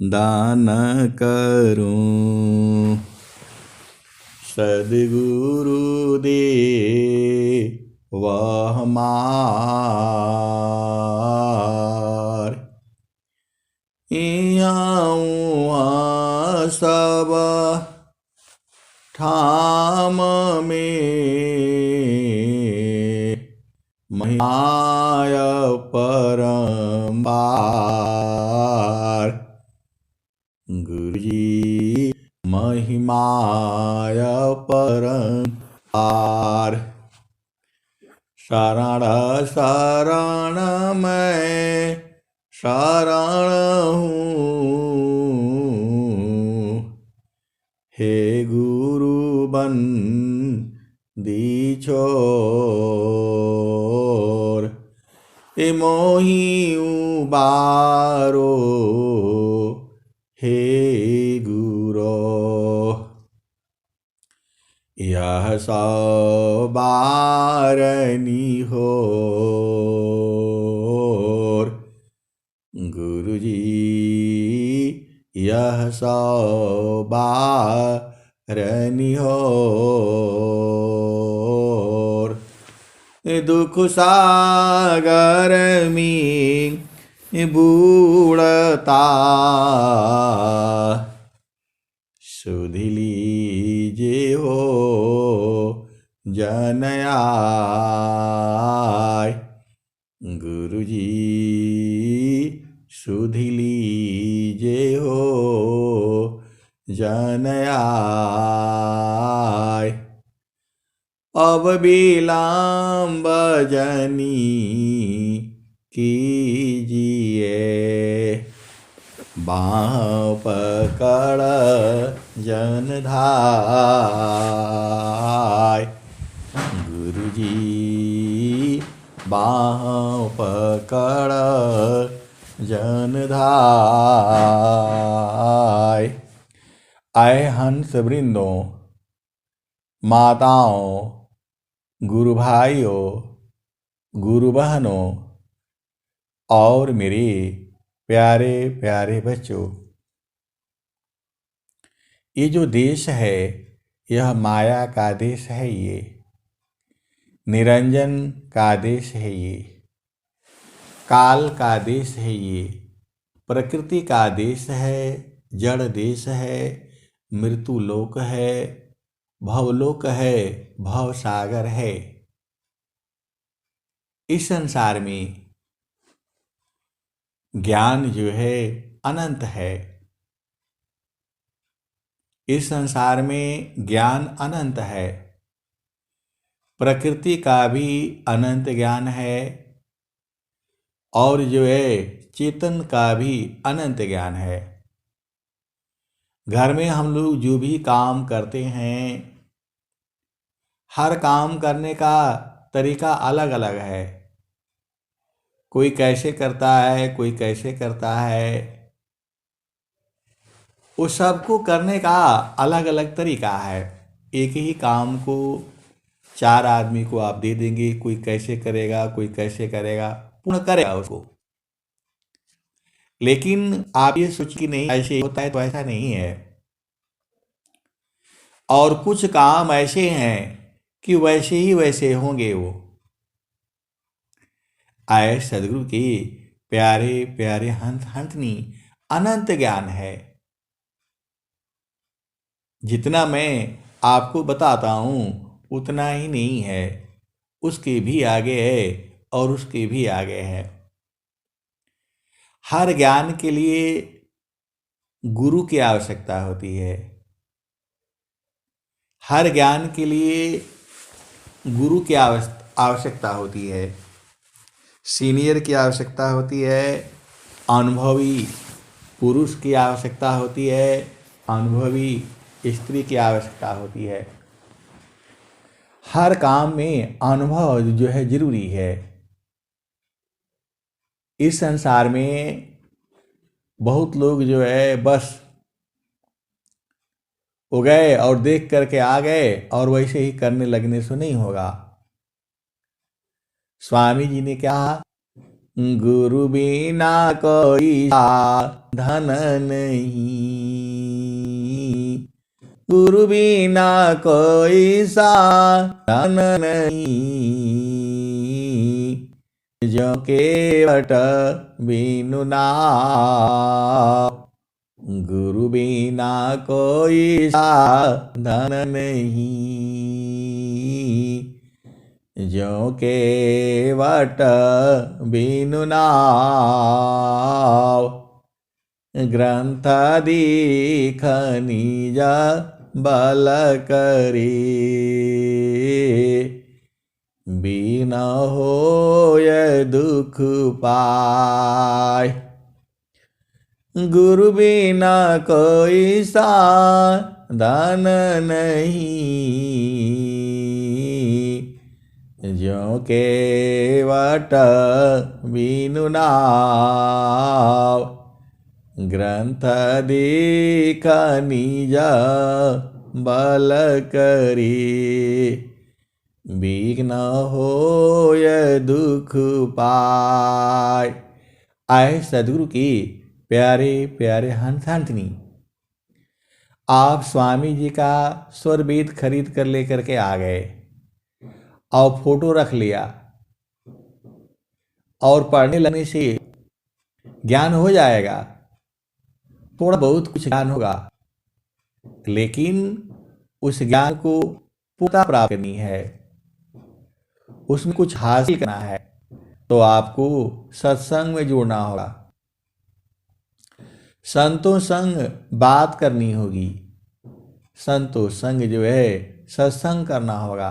दान करूं। सद्गुरु दे वह मार, इहाँ सब ठाम में महिमाय परम्पार। गुरुजी महिमाय परम्पार। शरण शरण मैं शरण हूँ, हे गुरु बन दीछोर। ए मोहि उबारो हे गुरो, यह सौ बारनी होर। गुरुजी यह सौ बारनी होर। दुख सागर में बूढ़ता सुध लीजे हो जनयाय। गुरुजी सुध लीजे हो जनयाय। अब विलंब जनी कीजिए, बाँह पकड़ जन धाय। गुरुजी बाँह पकड़ जन धाय। आए हंस वृंदों, माताओं, गुरु भाइयों, गुरु बहनों और मेरे प्यारे प्यारे बच्चों, ये जो देश है यह माया का देश है, ये निरंजन का देश है, ये काल का देश है, ये प्रकृति का देश है, जड़ देश है, मृत्यु लोक है, भवलोक है, भव सागर है। इस संसार में ज्ञान जो है अनंत है। इस संसार में ज्ञान अनंत है। प्रकृति का भी अनंत ज्ञान है और जो है चेतन का भी अनंत ज्ञान है। घर में हम लोग जो भी काम करते हैं, हर काम करने का तरीका अलग अलग है। कोई कैसे करता है, कोई कैसे करता है, उस सबको करने का अलग अलग तरीका है। एक ही काम को चार आदमी को आप दे देंगे, कोई कैसे करेगा, कोई कैसे करेगा, पूर्ण करेगा उसको। लेकिन आप ये सोच कि नहीं ऐसे होता है, तो ऐसा नहीं है। और कुछ काम ऐसे हैं कि वैसे ही वैसे होंगे वो। आए सदगुरु के प्यारे प्यारे हंस हंसनी अनंत ज्ञान है। जितना मैं आपको बताता हूँ उतना ही नहीं है, उसके भी आगे है और उसके भी आगे है। हर ज्ञान के लिए गुरु की आवश्यकता होती है। हर ज्ञान के लिए गुरु की आवश्यकता होती है। सीनियर की आवश्यकता होती है, अनुभवी पुरुष की आवश्यकता होती है, अनुभवी स्त्री की आवश्यकता होती है। हर काम में अनुभव जो है जरूरी है। इस संसार में बहुत लोग जो है बस हो गए और देख करके आ गए और वैसे ही करने लगने से नहीं होगा। स्वामी जी ने कहा, गुरु बिना कोई साधन नहीं, गुरु बिना कोई साधन नहीं, जो केवट बिनु नाव, गुरु बिना कोई साधन नहीं, जो केवट बिनु नाव, ग्रंथ दीख निज बल करे, बिन होय दुख पाय, गुरु बिना कोई साधन नहीं, जो केवट बिनु नाव, ग्रंथ दीख निज बल करे, बिघ्न होय दुख पाय। आए सदगुरु की प्यारे प्यारे हंसनी, आप स्वामी जी का स्वर वेद खरीद कर लेकर के आ गए और फोटो रख लिया और पढ़ने लगने से ज्ञान हो जाएगा, थोड़ा बहुत कुछ ज्ञान होगा, लेकिन उस ज्ञान को पूरा प्राप्त करनी है, उसमें कुछ हासिल करना है, तो आपको सत्संग में जुड़ना होगा, संतों संग बात करनी होगी, संतों संग जो है सत्संग करना होगा।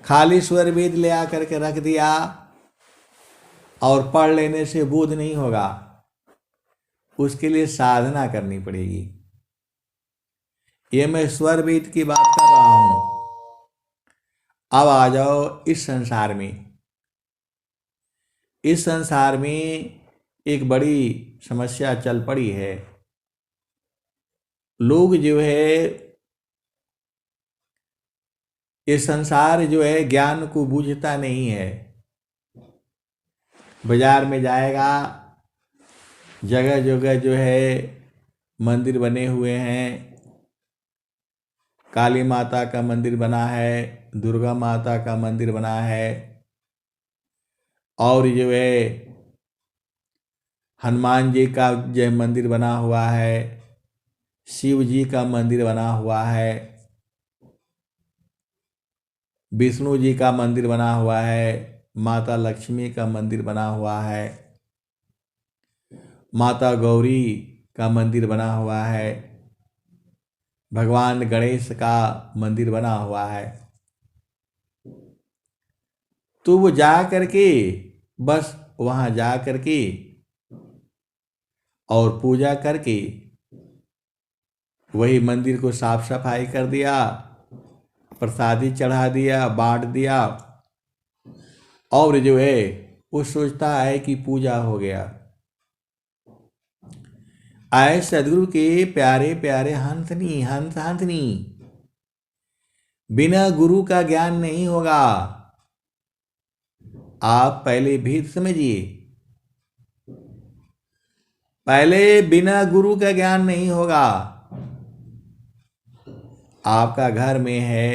खाली स्वर वेद ले आकर के रख दिया और पढ़ लेने से बोध नहीं होगा, उसके लिए साधना करनी पड़ेगी। ये मैं स्वर वेद की बात कर रहा हूं। अब आ जाओ इस संसार में। इस संसार में एक बड़ी समस्या चल पड़ी है। लोग जो है ये संसार जो है ज्ञान को बूझता नहीं है। बाजार में जाएगा, जगह जगह जो है मंदिर बने हुए हैं, काली माता का मंदिर बना है, दुर्गा माता का मंदिर बना है, और जो है हनुमान जी का जो मंदिर बना हुआ है, शिव जी का मंदिर बना हुआ है, विष्णु जी का मंदिर बना हुआ है, माता लक्ष्मी का मंदिर बना हुआ है, माता गौरी का मंदिर बना हुआ है, भगवान गणेश का मंदिर बना हुआ है। तो वो जा करके बस वहाँ जा करके और पूजा करके वही मंदिर को साफ सफाई कर दिया, प्रसादी चढ़ा दिया, बांट दिया, और जो है वो सोचता है कि पूजा हो गया। आए सदगुरु के प्यारे प्यारे हंसनी, बिना गुरु का ज्ञान नहीं होगा। आप पहले भेद समझिए, पहले बिना गुरु का ज्ञान नहीं होगा। आपका घर में है,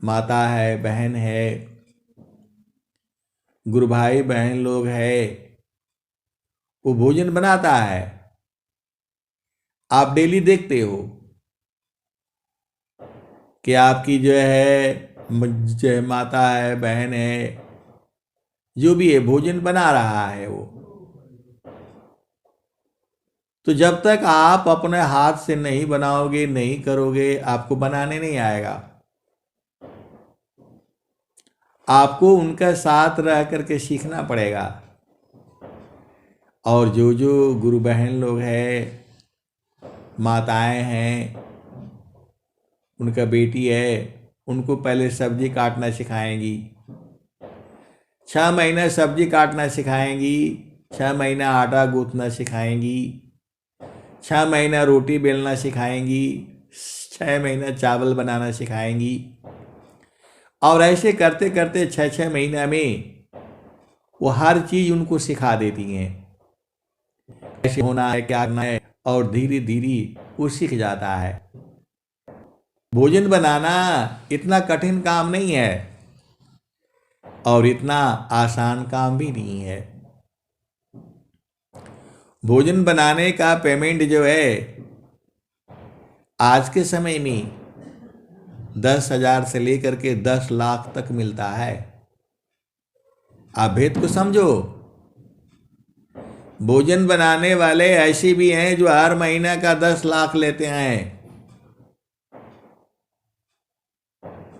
माता है, बहन है, गुरु भाई बहन लोग है, वो भोजन बनाता है, आप डेली देखते हो कि आपकी जो है माता है, बहन है, जो भी है भोजन बना रहा है वो। तो जब तक आप अपने हाथ से नहीं बनाओगे, नहीं करोगे, आपको बनाने नहीं आएगा। आपको उनका साथ रह करके सीखना पड़ेगा। और जो जो गुरु बहन लोग हैं, माताएं हैं, उनका बेटी है, उनको पहले सब्जी काटना सिखाएंगी, 6 महीना सब्जी काटना सिखाएंगी, 6 महीना आटा गूंथना सिखाएंगी, 6 महीना रोटी बेलना सिखाएंगी, 6 महीना चावल बनाना सिखाएंगी, और ऐसे करते करते 6-6 महीना में वो हर चीज उनको सिखा देती हैं, कैसे होना है, क्या करना है, और धीरे धीरे वो सीख जाता है। भोजन बनाना इतना कठिन काम नहीं है और इतना आसान काम भी नहीं है। भोजन बनाने का पेमेंट जो है आज के समय में 10,000 से लेकर के 10 लाख तक मिलता है। आप भेद को समझो। भोजन बनाने वाले ऐसे भी हैं जो हर महीना का 10 लाख लेते हैं।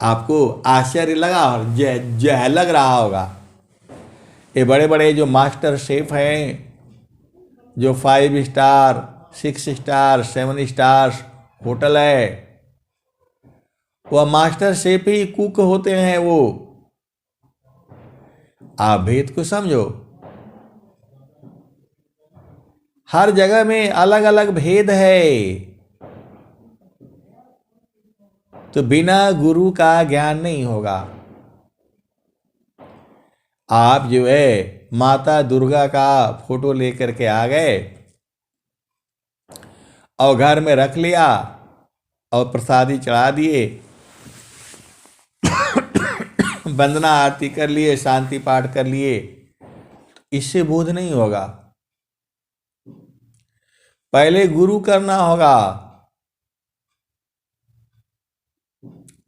आपको आश्चर्य लगा और जय लग रहा होगा। ये बड़े बड़े जो मास्टर शेफ हैं, जो 5 स्टार 6 स्टार 7 स्टार होटल है, वह मास्टर शेफ ही कुक होते हैं वो। आप भेद को समझो। हर जगह में अलग अलग भेद है। तो बिना गुरु का ज्ञान नहीं होगा। आप जो है माता दुर्गा का फोटो लेकर के आ गए और घर में रख लिया और प्रसादी चढ़ा दिए, वंदना आरती कर लिए, शांति पाठ कर लिए, इससे बोध नहीं होगा। पहले गुरु करना होगा।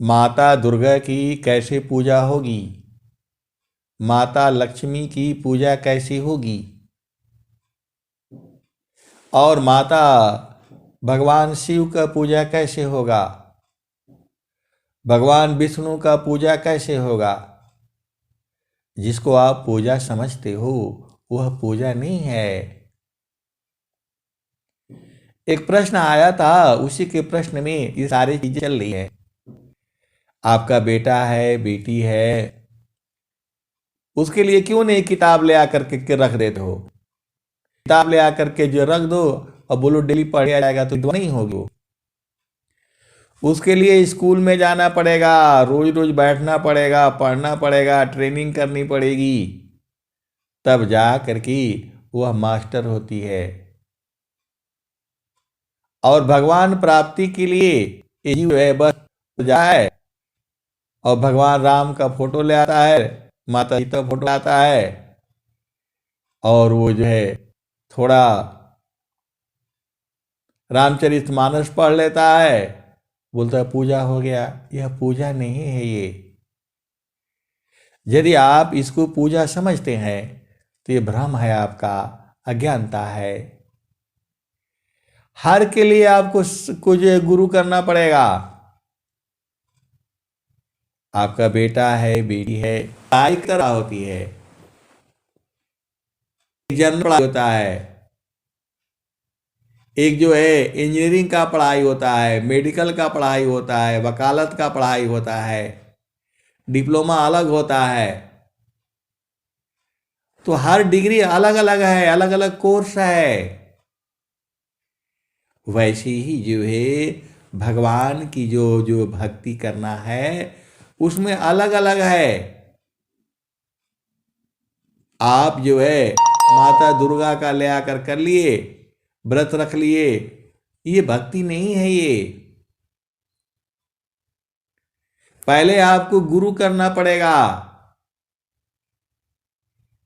माता दुर्गा की कैसे पूजा होगी, माता लक्ष्मी की पूजा कैसी होगी, और माता भगवान शिव का पूजा कैसे होगा, भगवान विष्णु का पूजा कैसे होगा। जिसको आप पूजा समझते हो वह पूजा नहीं है। एक प्रश्न आया था, उसी के प्रश्न में ये सारी चीजें चल रही है। आपका बेटा है, बेटी है, उसके लिए क्यों नहीं किताब ले आकर के रख देते हो? किताब ले आकर के जो रख दो और बोलो डेली पढ़ा जाएगा तो नहीं होगी। उसके लिए स्कूल में जाना पड़ेगा, रोज रोज बैठना पड़ेगा, पढ़ना पड़ेगा, ट्रेनिंग करनी पड़ेगी, तब जा करके वह मास्टर होती है। और भगवान प्राप्ति के लिए यही है, बस जाए और भगवान राम का फोटो ले आता है, माता सीता का फोटो आता है, और वो जो है थोड़ा रामचरितमानस पढ़ लेता है, बोलता है पूजा हो गया। यह पूजा नहीं है। ये यदि आप इसको पूजा समझते हैं तो ये भ्रम है, आपका अज्ञानता है। हर के लिए आपको कुछ गुरु करना पड़ेगा। आपका बेटा है, बेटी है, पढ़ाई कर रहा होती है, जनरल पढ़ाई होता है, एक जो है इंजीनियरिंग का पढ़ाई होता है, मेडिकल का पढ़ाई होता है, वकालत का पढ़ाई होता है, डिप्लोमा अलग होता है। तो हर डिग्री अलग अलग है, अलग अलग कोर्स है। वैसे ही जो है भगवान की जो जो भक्ति करना है उसमें अलग अलग है। आप जो है माता दुर्गा का ले आकर कर लिए, व्रत रख लिए, ये भक्ति नहीं है। ये पहले आपको गुरु करना पड़ेगा।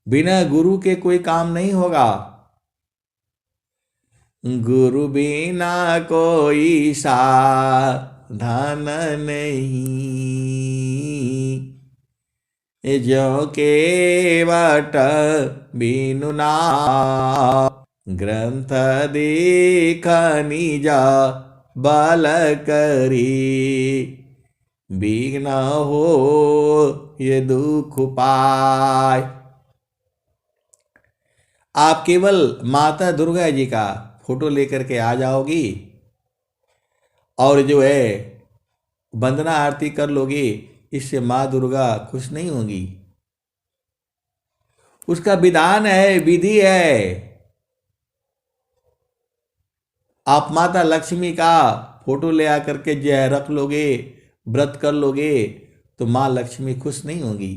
बिना गुरु के कोई काम नहीं होगा। गुरु बिना कोई साधन नहीं, जो केवट बिनु नाम, ग्रंथ देखनी जा बल करी, बिघ्न हो ये दुख पाय। आप केवल माता दुर्गा जी का फोटो लेकर के आ जाओगी और जो है वंदना आरती कर लोगी, इससे माँ दुर्गा खुश नहीं होगी। उसका विधान है, विधि है। आप माता लक्ष्मी का फोटो ले आकर के जो है रख लोगे, व्रत कर लोगे, तो माँ लक्ष्मी खुश नहीं होगी।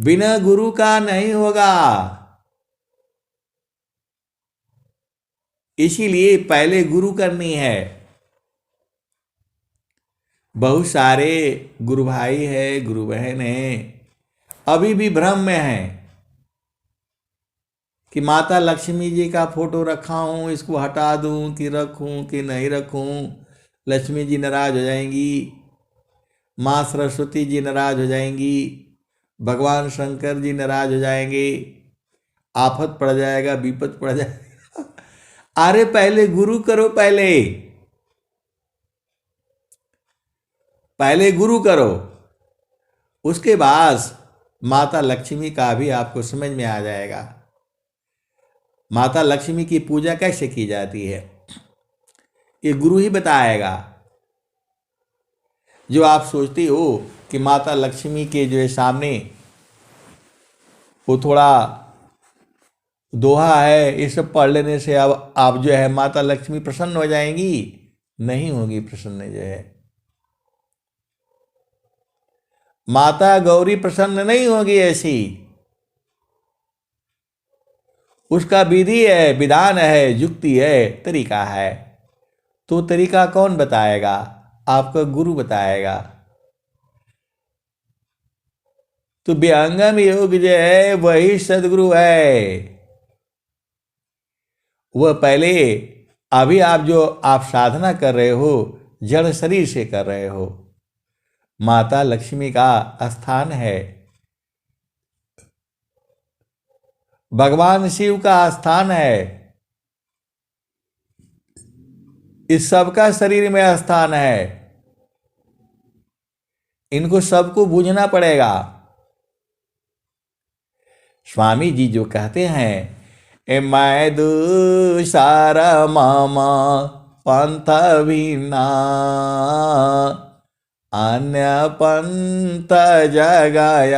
बिना गुरु का नहीं होगा। इसीलिए पहले गुरु करनी है। बहुत सारे गुरु भाई है, गुरु बहन है, अभी भी भ्रम में है कि माता लक्ष्मी जी का फोटो रखा हूं, इसको हटा दूं कि रखूं कि नहीं रखूं, लक्ष्मी जी नाराज हो जाएंगी, माँ सरस्वती जी नाराज हो जाएंगी, भगवान शंकर जी नाराज हो जाएंगे, आफत पड़ जाएगा, विपत पड़ जाएगा। अरे पहले गुरु करो, पहले गुरु करो, उसके बाद माता लक्ष्मी का भी आपको समझ में आ जाएगा। माता लक्ष्मी की पूजा कैसे की जाती है ये गुरु ही बताएगा। जो आप सोचते हो कि माता लक्ष्मी के जो है सामने वो थोड़ा दोहा है, ये सब पढ़ लेने से अब आप जो है माता लक्ष्मी प्रसन्न हो जाएंगी, नहीं होगी प्रसन्न। जो है माता गौरी प्रसन्न नहीं होगी ऐसी। उसका विधि है, विधान है, युक्ति है, तरीका है। तो तरीका कौन बताएगा? आपका गुरु बताएगा। तो विहंगम योग जो है वही सदगुरु है। वह पहले अभी आप साधना कर रहे हो, जड़ शरीर से कर रहे हो, माता लक्ष्मी का स्थान है, भगवान शिव का स्थान है, इस सबका शरीर में स्थान है। इनको सबको बूझना पड़ेगा। स्वामी जी जो कहते हैं, ए मैं दूसारा मामा पंथ भिन्ना, अन्य पंथ जगायान,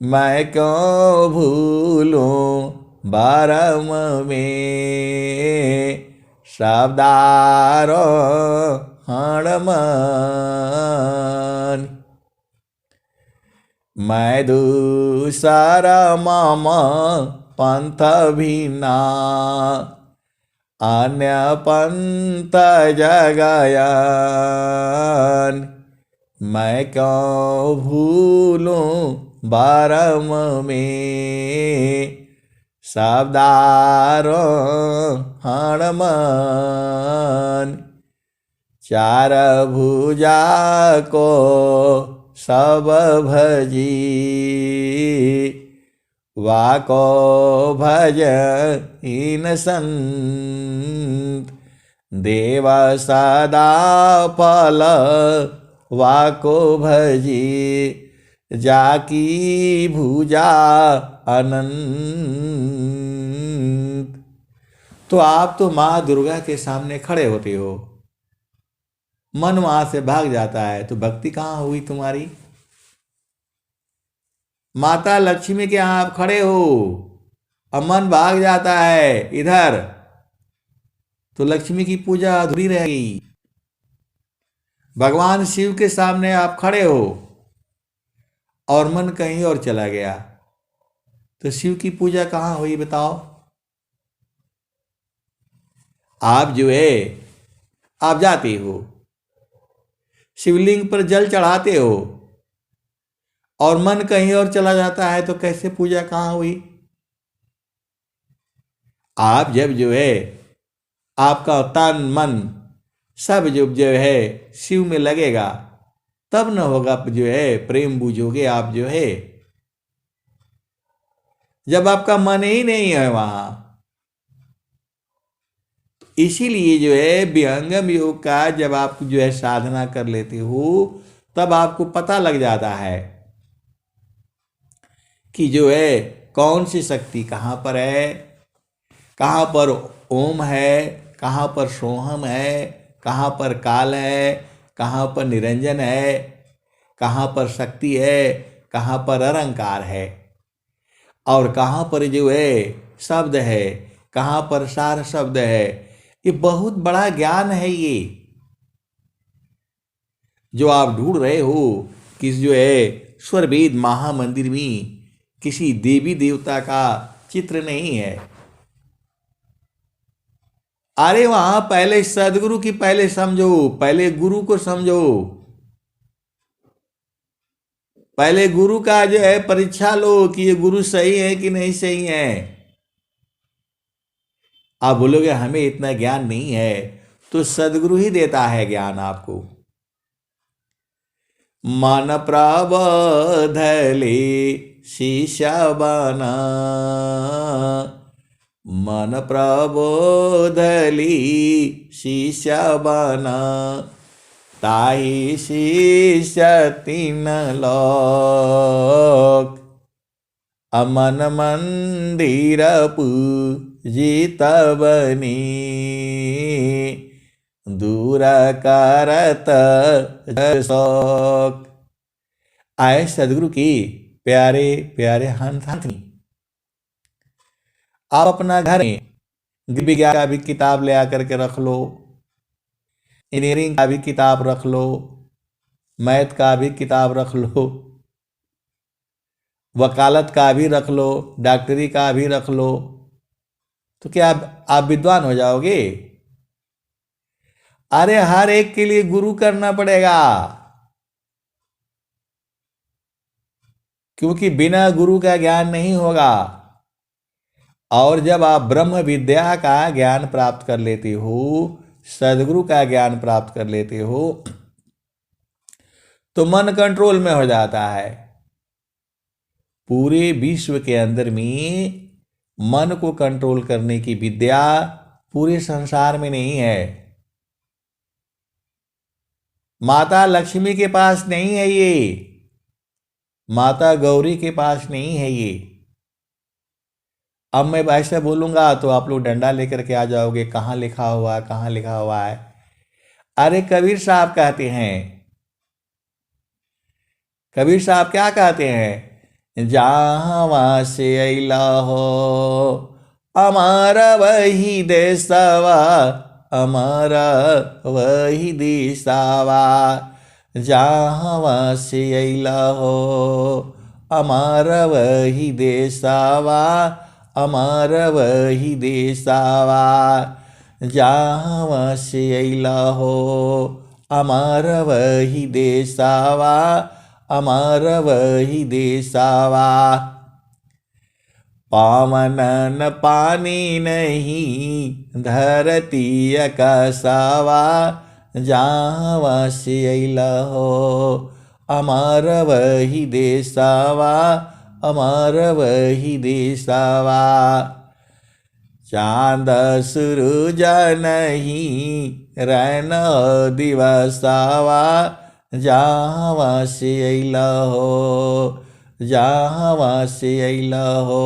मैं क्यों भूलूं बारम में शब्दारो हणमन। मैं दूसरा मामा पंथ भिन्ना, अन्य पंथ जगायान, मैं क्यों भूलूं बारम में शब्दारो हणमन। चार भुजा को सब भजी, वाको भज हीन संत, देव सदा फल वाको भजी, जाकी भुजा अनंत। तो आप तो माँ दुर्गा के सामने खड़े होते हो, मन वहां से भाग जाता है, तो भक्ति कहाँ हुई तुम्हारी? माता लक्ष्मी के यहाँ आप खड़े हो और मन भाग जाता है इधर, तो लक्ष्मी की पूजा अधूरी रहेगी। भगवान शिव के सामने आप खड़े हो और मन कहीं और चला गया, तो शिव की पूजा कहाँ हुई बताओ? आप जो है आप जाते हो, शिवलिंग पर जल चढ़ाते हो और मन कहीं और चला जाता है, तो कैसे पूजा कहाँ हुई? आप जब जो है आपका तन मन सब जो है शिव में लगेगा, तब न होगा जो है प्रेम बूझोगे आप जो है, जब आपका मन ही नहीं है वहां। इसीलिए जो है विहंगम योग का जब आप जो है साधना कर लेते हो, तब आपको पता लग जाता है कि जो है कौन सी शक्ति कहाँ पर है, कहाँ पर ओम है, कहाँ पर सोहम है, कहाँ पर काल है, कहाँ पर निरंजन है, कहाँ पर शक्ति है, कहाँ पर अहंकार है, और कहाँ पर जो है शब्द है, कहाँ पर सार शब्द है। ये बहुत बड़ा ज्ञान है। ये जो आप ढूंढ रहे हो कि जो है स्वरवेद महामंदिर में किसी देवी देवता का चित्र नहीं है। अरे वहां पहले सदगुरु की पहले समझो, पहले गुरु को समझो, पहले गुरु का जो है परीक्षा लो कि ये गुरु सही है कि नहीं सही है। आप बोलोगे हमें इतना ज्ञान नहीं है, तो सदगुरु ही देता है ज्ञान आपको। मन प्रबोधले शिष्य बना, मन प्रबोधली शिष्य बना, ताहि शिष्य तीन लोक, अमन मंदिर पूजित बनी, दूर करत शोक। आए सदगुरु की प्यारे प्यारे हंथनी, आप अपना घर में विज्ञान का भी किताब ले आकर के रख लो, इंजीनियरिंग का भी किताब रख लो, मैथ का भी किताब रख लो, वकालत का भी रख लो, डॉक्टरी का भी रख लो, तो क्या आप विद्वान हो जाओगे? अरे हर एक के लिए गुरु करना पड़ेगा, क्योंकि बिना गुरु का ज्ञान नहीं होगा। और जब आप ब्रह्म विद्या का ज्ञान प्राप्त कर लेते हो, सदगुरु का ज्ञान प्राप्त कर लेते हो, तो मन कंट्रोल में हो जाता है। पूरे विश्व के अंदर में मन को कंट्रोल करने की विद्या पूरे संसार में नहीं है। माता लक्ष्मी के पास नहीं है ये, माता गौरी के पास नहीं है ये। अब मैं ऐसा बोलूंगा तो आप लोग डंडा लेकर के आ जाओगे, कहाँ लिखा हुआ है, कहाँ लिखा हुआ है। अरे कबीर साहब कहते हैं, कबीर साहब क्या कहते हैं, जहाँ से अला हो हमारा वही देशवा, हमारा वही देशवा, जहाँ से अला हो हमारा वही देशवा, हमारा वही देशवा, जहाँ से अला हो हमारा वही देशवा, हमारा वही देशवा। पावन पानी नहीं धरती कसवा, जहाँ से अला हो हमारा वही देशवा, हमारा वही देशवा। चांद सूरज नहीं रैन दिवसवा, जहाँ से अला हो, जहाँ से अला हो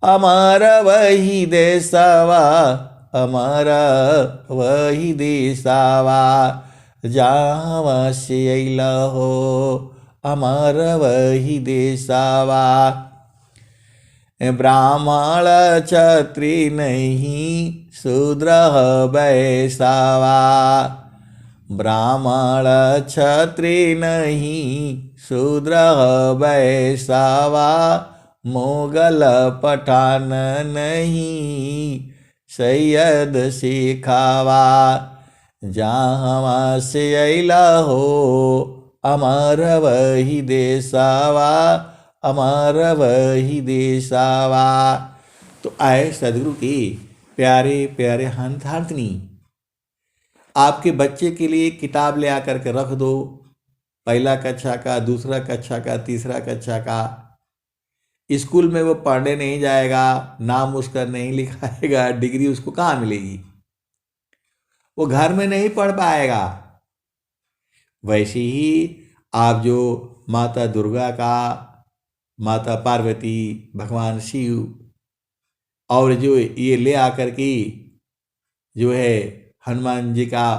हमारा वही देशवा, हमारा वही देशवा, जहाँ से अला हो हमारा वही देशवा। ब्राह्मण क्षत्रिय नहीं शूद्र वैश्यवा, ब्राह्मण क्षत्रिय नहीं शूद्र वैश्यवा, मुगल पठान नहीं सैयद सिखावा, जहाँ से अला हो हमारा वही देशवा, हमारा वही देशवा। तो आए सदगुरु की प्यारे प्यारे हंथनी, आपके बच्चे के लिए किताब ले आकर के रख दो, पहला कक्षा का, दूसरा कक्षा का, तीसरा कक्षा का। स्कूल में वो पढ़ने नहीं जाएगा, नाम उसका नहीं लिखाएगा, डिग्री उसको कहाँ मिलेगी? वो घर में नहीं पढ़ पाएगा। वैसे ही आप जो माता दुर्गा का, माता पार्वती, भगवान शिव और जो ये ले आकर के जो है हनुमान जी का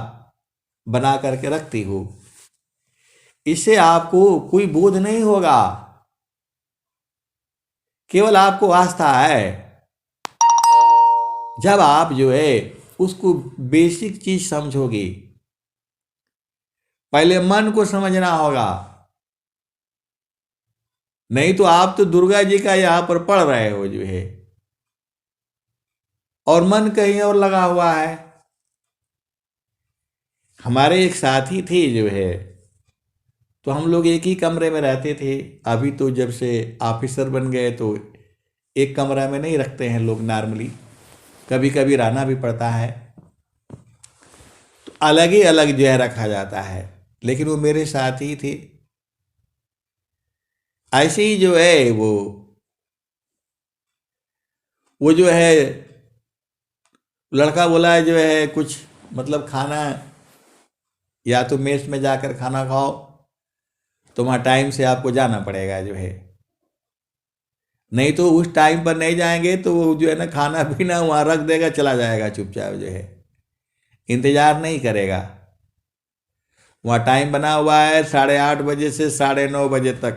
बना करके रखती हो, इससे आपको कोई बोझ नहीं होगा, केवल आपको आस्था है। जब आप जो है उसको बेसिक चीज समझोगे, पहले मन को समझना होगा। नहीं तो आप तो दुर्गा जी का यहाँ पर पढ़ रहे हो जो है, और मन कहीं और लगा हुआ है। हमारे एक साथी थे जो है, तो हम लोग एक ही कमरे में रहते थे। अभी तो जब से ऑफिसर बन गए तो एक कमरा में नहीं रखते हैं लोग नॉर्मली, कभी कभी रहना भी पड़ता है, तो अलग ही अलग जो है रखा जाता है। लेकिन वो मेरे साथ ही थे। ऐसे ही जो है वो जो है लड़का बोला है जो है कुछ मतलब खाना, या तो मेस में जाकर खाना खाओ, तो वहाँ टाइम से आपको जाना पड़ेगा जो है, नहीं तो उस टाइम पर नहीं जाएंगे तो वो जो है ना खाना पीना वहाँ रख देगा, चला जाएगा चुपचाप जो है, इंतजार नहीं करेगा। वहाँ टाइम बना हुआ है 8:30 बजे से 9:30 बजे तक,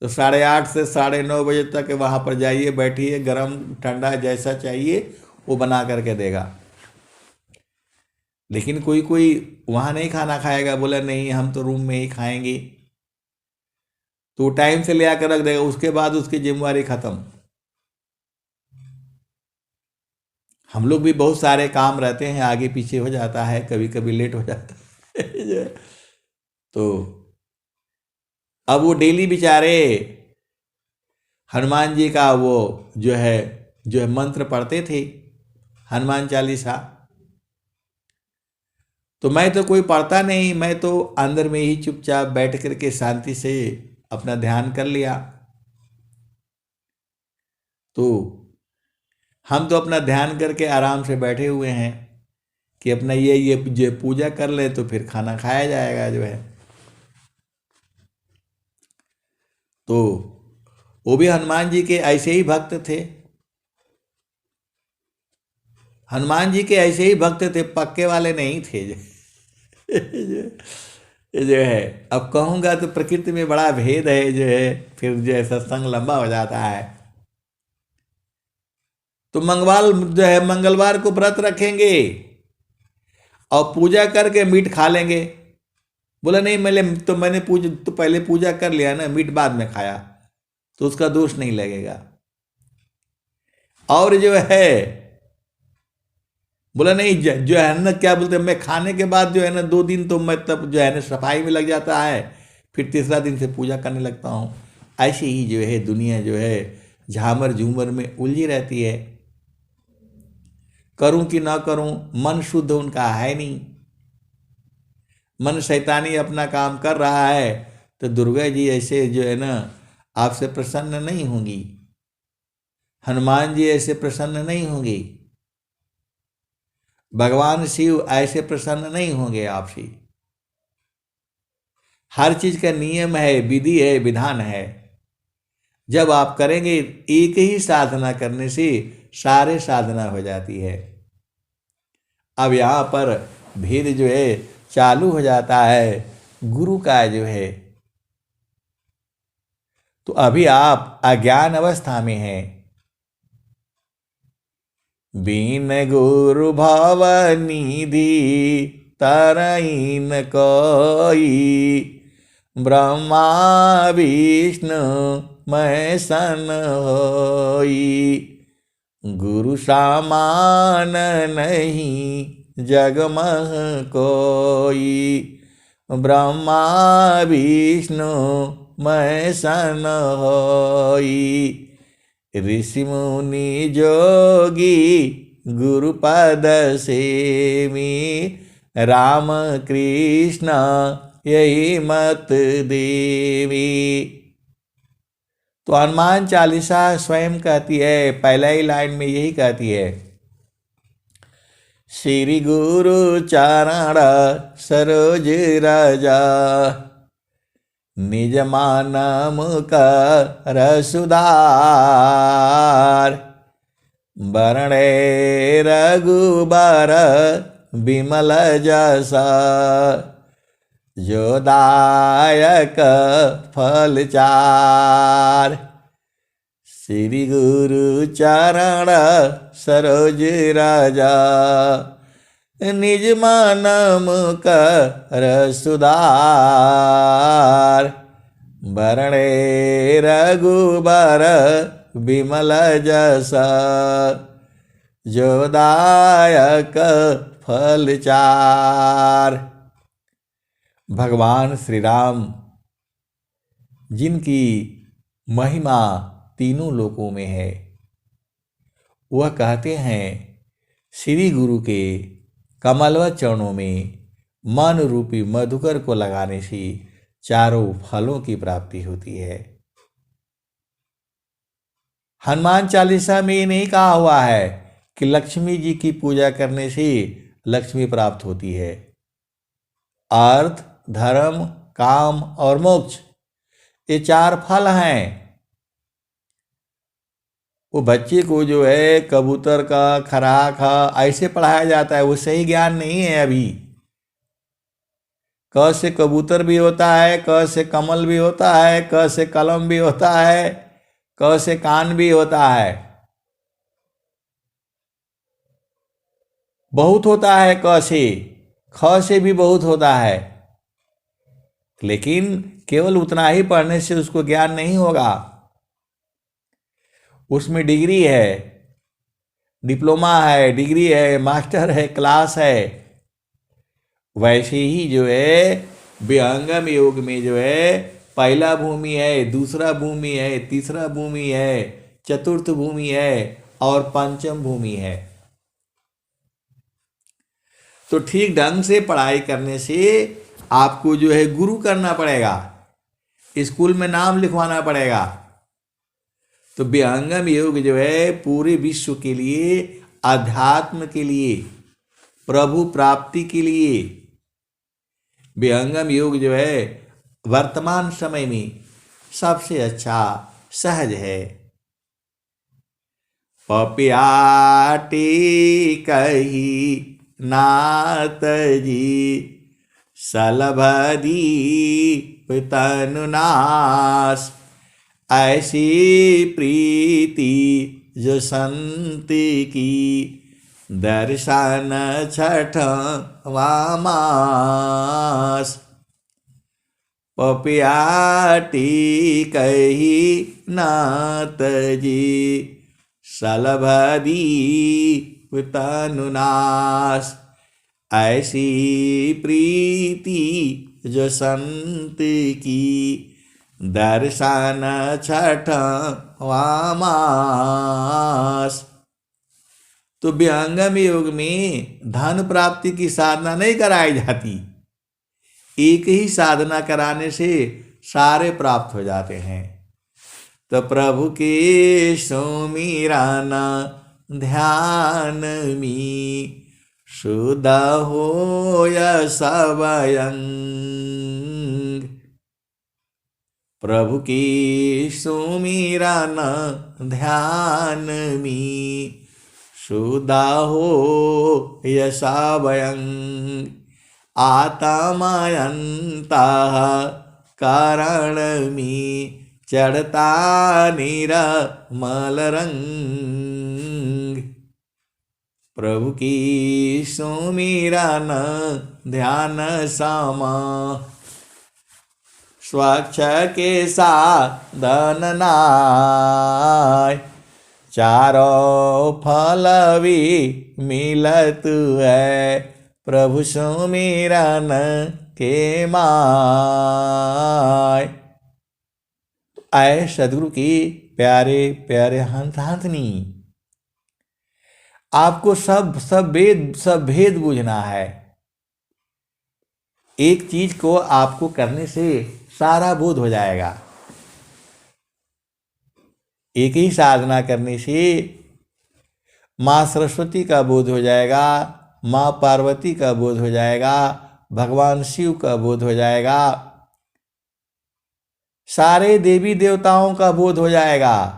तो 8:30 से 9:30 बजे तक वहाँ पर जाइए, बैठिए, गरम ठंडा जैसा चाहिए वो बना करके देगा। लेकिन कोई कोई वहाँ नहीं खाना खाएगा, बोला नहीं हम तो रूम में ही खाएंगे, तो वो टाइम से ले आकर रख देगा, उसके बाद उसकी जिम्मेवारी खत्म। हम लोग भी बहुत सारे काम रहते हैं, आगे पीछे हो जाता है, कभी कभी लेट हो जाता है तो अब वो डेली बेचारे हनुमान जी का वो जो है मंत्र पढ़ते थे, हनुमान चालीसा। तो मैं तो कोई पढ़ता नहीं, मैं तो अंदर में ही चुपचाप बैठ करके शांति से अपना ध्यान कर लिया। तो हम तो अपना ध्यान करके आराम से बैठे हुए हैं कि अपना ये जो पूजा कर ले तो फिर खाना खाया जाएगा जो है। तो वो भी हनुमान जी के ऐसे ही भक्त थे, हनुमान जी के ऐसे ही भक्त थे, पक्के वाले नहीं थे जो है। अब कहूँगा तो प्रकृति में बड़ा भेद है जो है, फिर जो है सत्संग लंबा हो जाता है। तो मंगलवार को व्रत रखेंगे और पूजा करके मीट खा लेंगे। बोला नहीं मैंने तो पहले पूजा कर लिया ना, मीट बाद में खाया तो उसका दोष नहीं लगेगा। और जो है बोला नहीं जो है ना क्या बोलते हैं, मैं खाने के बाद जो है ना 2 दिन तो मतलब जो है ना सफाई में लग जाता है, फिर तीसरा दिन से पूजा करने लगता हूँ। ऐसे ही जो है दुनिया जो है झामर झूमर में उलझी रहती है, करूं कि ना करूं, मन शुद्ध उनका है नहीं, मन शैतानी अपना काम कर रहा है। तो दुर्गा जी ऐसे जो है ना आपसे प्रसन्न नहीं होंगी, हनुमान जी ऐसे प्रसन्न नहीं होंगी, भगवान शिव ऐसे प्रसन्न नहीं होंगे आपसे। हर चीज का नियम है, विधि है, विधान है। जब आप करेंगे एक ही साधना करने से सारे साधना हो जाती है। अब यहाँ पर भेद जो है चालू हो जाता है गुरु का जो है। तो अभी आप अज्ञान अवस्था में हैं। बिन गुरु भव निधि तरई न कोई, ब्रह्मा विष्णु महेशन होई। गुरु समान नहीं जग मह कोई, ब्रह्मा विष्णु महेशन होई। ऋषि मुनि जोगी गुरुपद सेमी, राम कृष्ण यही मत देवी। तो हनुमान चालीसा स्वयं कहती है, पहला ही लाइन में यही कहती है, श्री गुरु चरण सरोज राजा, निज मानम कर सुधार। बरणे रघुबर विमल जसा, जो दायक फल चार। श्री गुरु चरण सरोज राजा, निज मानम कर सुधार। बरणे रघुबर विमल जस, जोदायक फल चार। भगवान श्री राम जिनकी महिमा तीनों लोकों में है, वह कहते हैं श्री गुरु के कमलवत चरणों में मन रूपी मधुकर को लगाने से चारों फलों की प्राप्ति होती है। हनुमान चालीसा में ये नहीं कहा हुआ है कि लक्ष्मी जी की पूजा करने से लक्ष्मी प्राप्त होती है। अर्थ, धर्म, काम और मोक्ष, ये चार फल हैं। वो बच्चे को जो है कबूतर का खरा खा ऐसे पढ़ाया जाता है, वो सही ज्ञान नहीं है। अभी क से कबूतर भी होता है, क से कमल भी होता है, क से कलम भी होता है, क से कान भी होता है, बहुत होता है। क से, ख से भी बहुत होता है, लेकिन केवल उतना ही पढ़ने से उसको ज्ञान नहीं होगा। उसमें डिग्री है, डिप्लोमा है, डिग्री है, मास्टर है, क्लास है। वैसे ही जो है विहंगम योग में जो है पहला भूमि है, दूसरा भूमि है, तीसरा भूमि है, चतुर्थ भूमि है और पंचम भूमि है। तो ठीक ढंग से पढ़ाई करने से आपको जो है गुरु करना पड़ेगा, स्कूल में नाम लिखवाना पड़ेगा। तो विहंगम योग जो है पूरे विश्व के लिए, अध्यात्म के लिए, प्रभु प्राप्ति के लिए विहंगम योग जो है वर्तमान समय में सबसे अच्छा सहज है। पपियाटी कही नाथ जी, सलभदी तनुनाश, ऐसी प्रीति जो संत की, दर्शन छठ वामास। पपियाटी कही नाथ जी, सलभदी तनुनाश, ऐसी प्रीति जो संत की, दर्शन छठ वामास। तो विहंगम योग में धन प्राप्ति की साधना नहीं कराई जाती, एक ही साधना कराने से सारे प्राप्त हो जाते हैं। तो प्रभु के सुमिरन ध्यान में, शुद्ध होय सब अंग। प्रभु की सुमिरन ध्यान में, शुद्ध होय सब अंग। आत्मयंतः करण में, चढ़ता निर्मल रंग। प्रभु की सुमिरन ध्यान समा, स्वच्छ के साधन नाय। चारों फल भी मिलत है, प्रभु सुमिरन के माय। आए सदगुरु की प्यारे प्यारे हंस हंसनी, आपको सब भेद बूझना है। एक चीज को आपको करने से सारा बोध हो जाएगा। एक ही साधना करने से माँ सरस्वती का बोध हो जाएगा, माँ पार्वती का बोध हो जाएगा, भगवान शिव का बोध हो जाएगा, सारे देवी देवताओं का बोध हो जाएगा।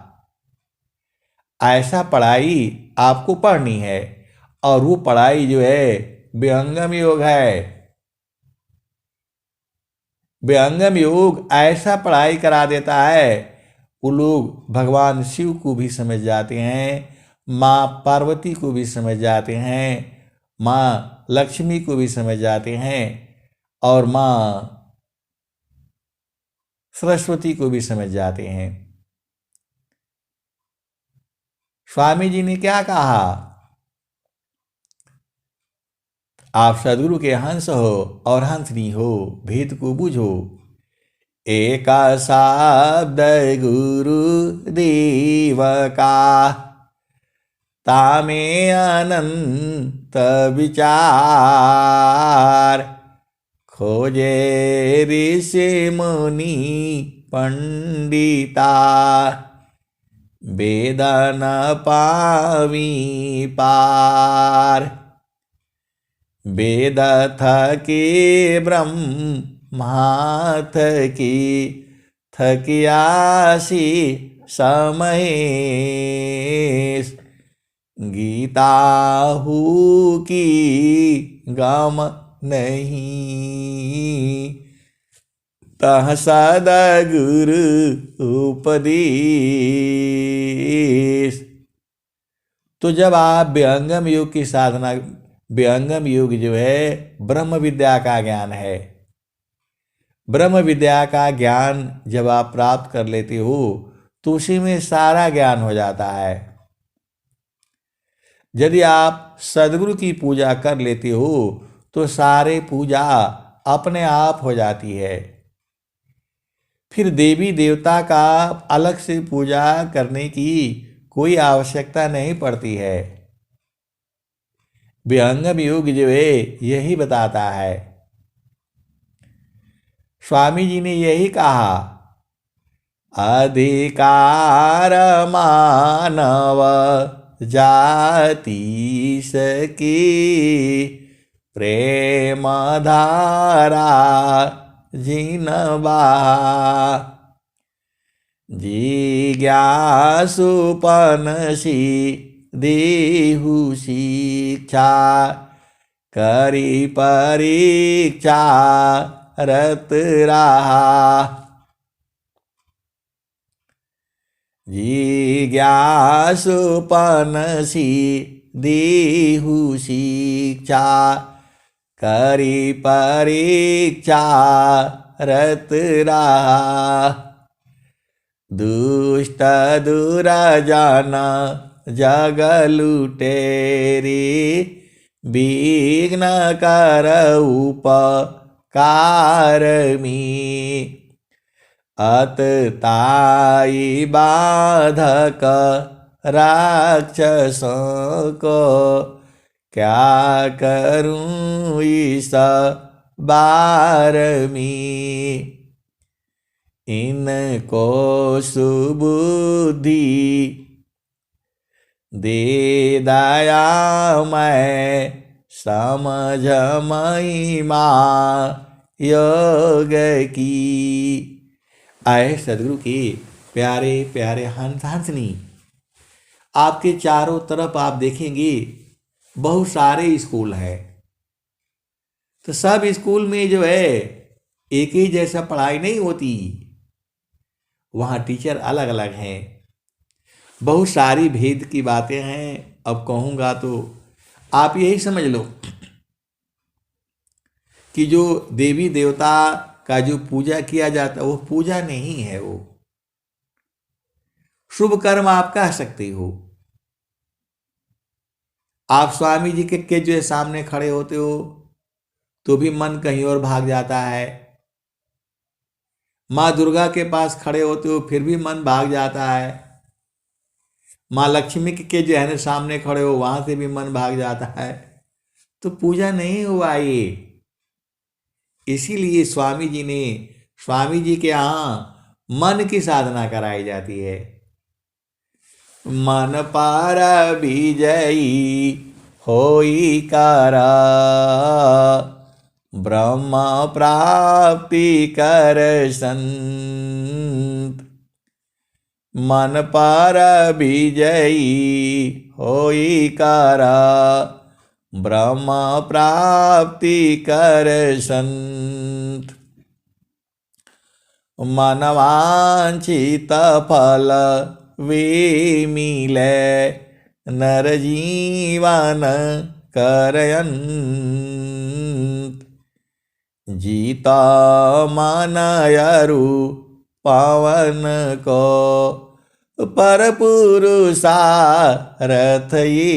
ऐसा पढ़ाई आपको पढ़नी है, और वो पढ़ाई जो है विहंगम योग है। विहंगम योग ऐसा पढ़ाई करा देता है, वो लोग भगवान शिव को भी समझ जाते हैं, माँ पार्वती को भी समझ जाते हैं, माँ लक्ष्मी को भी समझ जाते हैं, और माँ सरस्वती को भी समझ जाते हैं। स्वामी जी ने क्या कहा, आप सदगुरु के हंस हो और हंसनी हो, भेद को बूझो। एका शब्द गुरु देव का, तामे अनंत विचार। खोजे ऋषि मुनि पंडिता, वेद न पावी पार। वेद थके ब्रह्माथ की, थकियासी समय। गीता हु की गम नहीं, तह सदगुरु उपदेश। तो जब आप विहंगम योग की साधना, विहंगम योग जो है ब्रह्म विद्या का ज्ञान है, ब्रह्म विद्या का ज्ञान जब आप प्राप्त कर लेते हो तो उसी में सारा ज्ञान हो जाता है। यदि आप सदगुरु की पूजा कर लेते हो तो सारे पूजा अपने आप हो जाती है। फिर देवी देवता का अलग से पूजा करने की कोई आवश्यकता नहीं पड़ती है। विहंगम योग जो है यही बताता है। स्वामी जी ने यही कहा, अधिकार मानव जाति सकी, प्रेम धारा जिनबा। जिज्ञासुपनसी देहु शिक्षा, करी परीक्षा रत रहा। जिज्ञासुपनसी देहु शिक्षा, करी परीक्षा रत रहा। दुष्ट दुराजन जग लुटेरी, विघ्न कर उपकार में। अतताई बाधक राक्षसों को, क्या करूं इस बार में। इनको सुबुद्धि दे दया मैं, समझ महिमा योग की। आए सदगुरु के प्यारे प्यारे हंस हंसनी, आपके चारों तरफ आप देखेंगे बहुत सारे स्कूल हैं। तो सब स्कूल में जो है एक ही जैसा पढ़ाई नहीं होती, वहाँ टीचर अलग अलग हैं। बहुत सारी भेद की बातें हैं। अब कहूँगा तो आप यही समझ लो कि जो देवी देवता का जो पूजा किया जाता है वो पूजा नहीं है, वो शुभ कर्म आप कह सकते हो। आप स्वामी जी के जो सामने खड़े होते हो तो भी मन कहीं और भाग जाता है। माँ दुर्गा के पास खड़े होते हो फिर भी मन भाग जाता है। माँ लक्ष्मी के जो है सामने खड़े हो वहां से भी मन भाग जाता है। तो पूजा नहीं हुआ ये। इसीलिए स्वामी जी के यहाँ मन की साधना कराई जाती है। मन पार विजयी होई करा, ब्रह्म प्राप्ति कर संत। मन पार विजयी होई करा, ब्रह्म प्राप्ति कर संत। मनवांछित फल वे मिले, नर जीवन करयंत। जीता मनयरु पवन को पर पुरुषारथ ये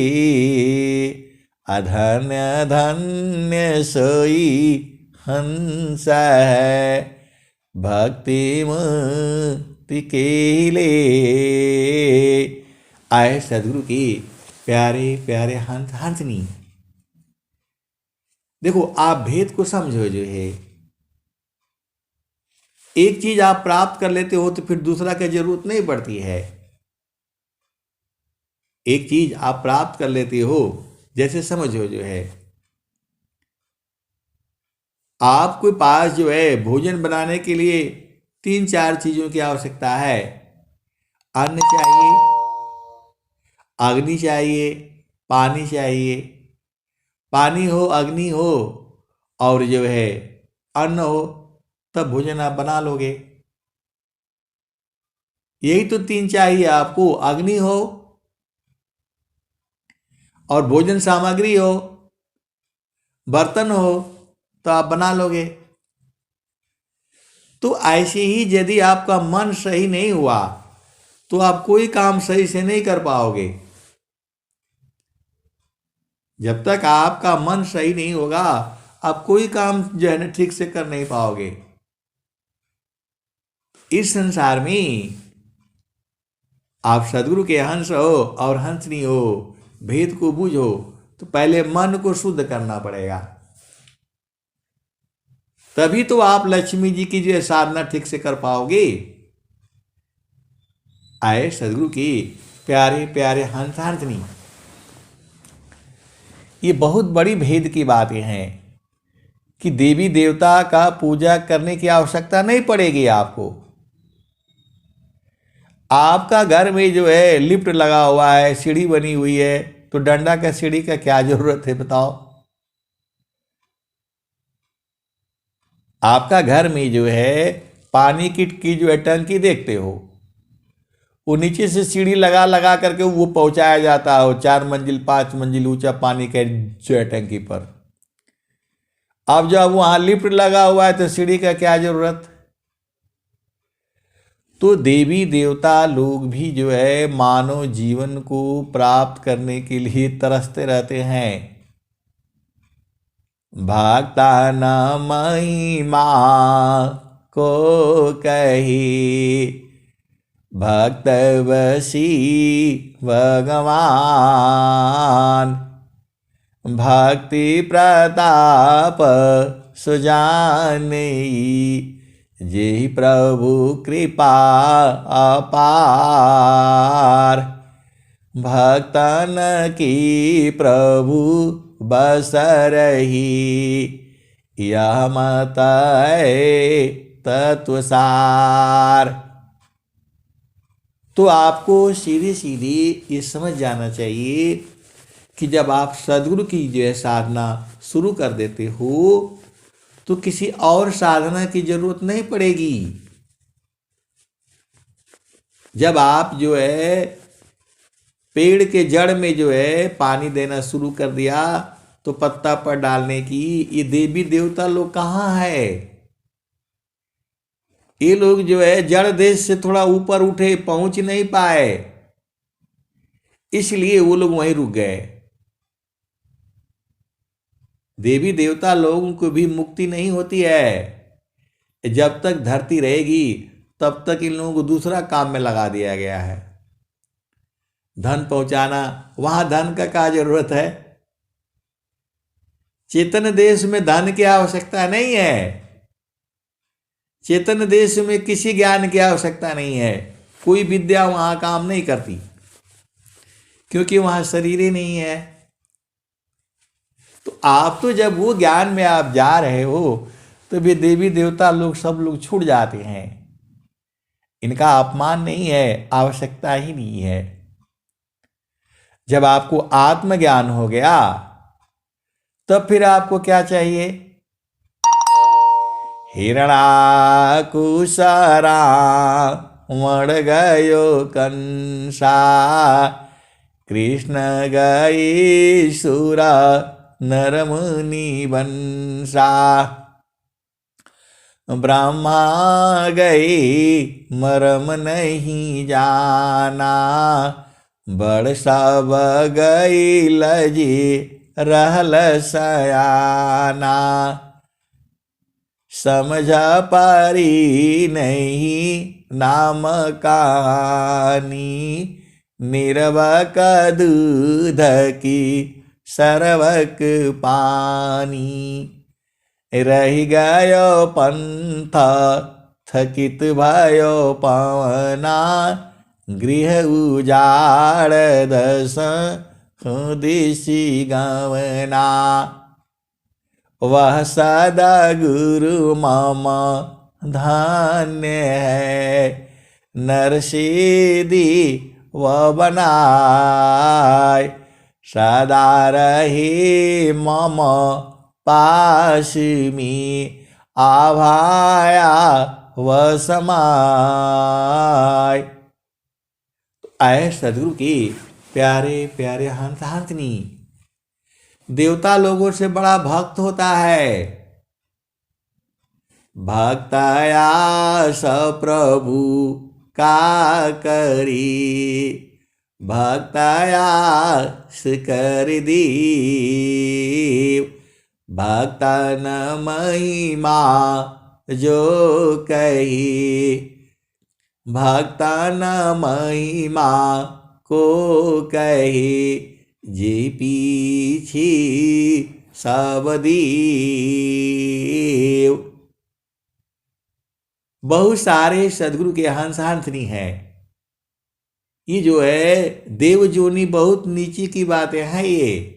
अधन्य धन्य सोई हंस है भक्ति मुक्ति के लिए। आए सदगुरु की प्यारे प्यारे हंस हंसनी। देखो आप भेद को समझो जो है, एक चीज आप प्राप्त कर लेते हो तो फिर दूसरा की जरूरत नहीं पड़ती है। एक चीज आप प्राप्त कर लेते हो, जैसे समझो जो है आपके पास जो है भोजन बनाने के लिए 3-4 चीजों की आवश्यकता है। अन्न चाहिए, अग्नि चाहिए, पानी चाहिए। पानी हो, अग्नि हो और जो है अन्न हो, तब भोजन आप बना लोगे। यही तो 3 चाहिए आपको, अग्नि हो और भोजन सामग्री हो, बर्तन हो, तो आप बना लोगे। तो ऐसे ही यदि आपका मन सही नहीं हुआ तो आप कोई काम सही से नहीं कर पाओगे। जब तक आपका मन सही नहीं होगा आप कोई काम जो है ना ठीक से कर नहीं पाओगे। इस संसार में आप सदगुरु के हंस हो और हंसनी हो, भेद को बूझो तो पहले मन को शुद्ध करना पड़ेगा, तभी तो आप लक्ष्मी जी की जो साधना ठीक से कर पाओगे। आए सदगुरु की प्यारे प्यारे हंस हंसनी। ये बहुत बड़ी भेद की बातें हैं कि देवी देवता का पूजा करने की आवश्यकता नहीं पड़ेगी आपको। आपका घर में जो है लिफ्ट लगा हुआ है, सीढ़ी बनी हुई है, तो डंडा का सीढ़ी का क्या जरूरत है बताओ। आपका घर में जो है पानी की जो है टंकी देखते हो, वो नीचे से सीढ़ी लगा लगा करके वो पहुंचाया जाता हो 4 मंजिल 5 मंजिल ऊंचा पानी के जो है टंकी पर। अब जब वहां लिफ्ट लगा हुआ है तो सीढ़ी का क्या जरूरत। तो देवी देवता लोग भी जो है मानव जीवन को प्राप्त करने के लिए तरसते रहते हैं। भक्ता न महिमा को कही भक्त वसी भगवान भक्ति प्रताप सुजानी जेहि प्रभु कृपा अपार भक्तन की प्रभु बस रही यह मत तत्वसार। तो आपको सीधी सीधी ये समझ जाना चाहिए कि जब आप सदगुरु की जो है साधना शुरू कर देते हो तो किसी और साधना की जरूरत नहीं पड़ेगी। जब आप जो है पेड़ के जड़ में जो है पानी देना शुरू कर दिया तो पत्ता पर डालने की ये देवी देवता लोग कहाँ है। ये लोग जो है जड़ देश से थोड़ा ऊपर उठे, पहुंच नहीं पाए, इसलिए वो लोग वहीं रुक गए। देवी देवता लोगों को भी मुक्ति नहीं होती है। जब तक धरती रहेगी तब तक इन लोगों को दूसरा काम में लगा दिया गया है, धन पहुंचाना। वहां धन का क्या जरूरत है। चेतन देश में धन की आवश्यकता नहीं है। चेतन देश में किसी ज्ञान की आवश्यकता नहीं है। कोई विद्या वहां काम नहीं करती, क्योंकि वहां शरीर ही नहीं है। तो आप तो जब वो ज्ञान में आप जा रहे हो तो भी देवी देवता लोग सब लोग छूट जाते हैं। इनका अपमान नहीं है, आवश्यकता ही नहीं है। जब आपको आत्मज्ञान हो गया तब फिर आपको क्या चाहिए। हिरणाकुशरा मड़ गयो कंसा कृष्ण गई सुरा नरमुनि बंसा ब्रह्मा गई मरम नहीं जाना, बड़ सब गई लजी रहल सयाना, समझ पारी नहीं नाम कहानी, निर्वक दूध की सरवक पानी, रही गयो पंथ थकित भयो पवना, गृह उजाड़ दस दिशि गवना, वह सदा गुरु मम धन्य है, नरसिद्धि वह बनाय, सदा रही मम पास में, आभाया वह समाय। आए सदगुरु की प्यारे प्यारे हंस हंसनी, देवता लोगों से बड़ा भक्त होता है। भक्तया स प्रभु का करी, भक्तया कर दीव, भक्तन महिमा जो कही, भक्तन महिमा को कही, जे पीछी सब देव। बहुत सारे सदगुरु के हंस हंसनी है। ये जो है देव जोनी बहुत नीचे की बातें हैं ये,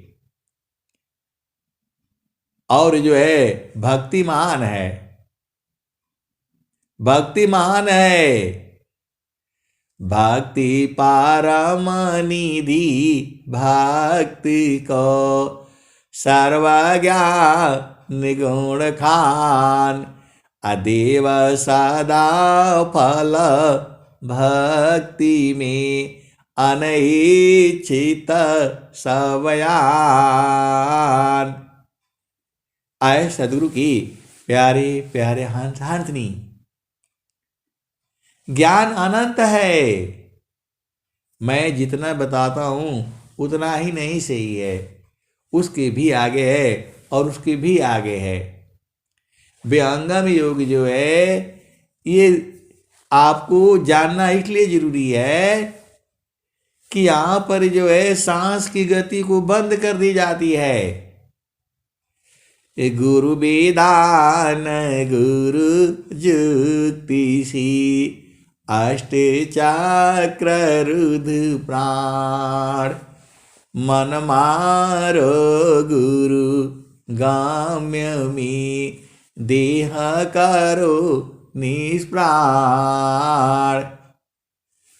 और जो है भक्ति महान है, भक्ति महान है। भक्ति पारम निधि भक्ति को, सर्वज्ञान निगुण खान, अदेव सदा फल भक्ति में, अनैच्छित सवयान। आए सदगुरु की प्यारे प्यारे हंस हंसनी, ज्ञान अनंत है। मैं जितना बताता हूं उतना ही नहीं सही है, उसके भी आगे है और उसके भी आगे है। व्यंगम योग जो है ये आपको जानना इसलिए जरूरी है कि यहां पर जो है सांस की गति को बंद कर दी जाती है। गुरु विधान गुरु जुक्ति सी, अष्ट चक्र रुद्र प्राण, मन मारो गुरु गाम्य में, देह करो निष्प्राण।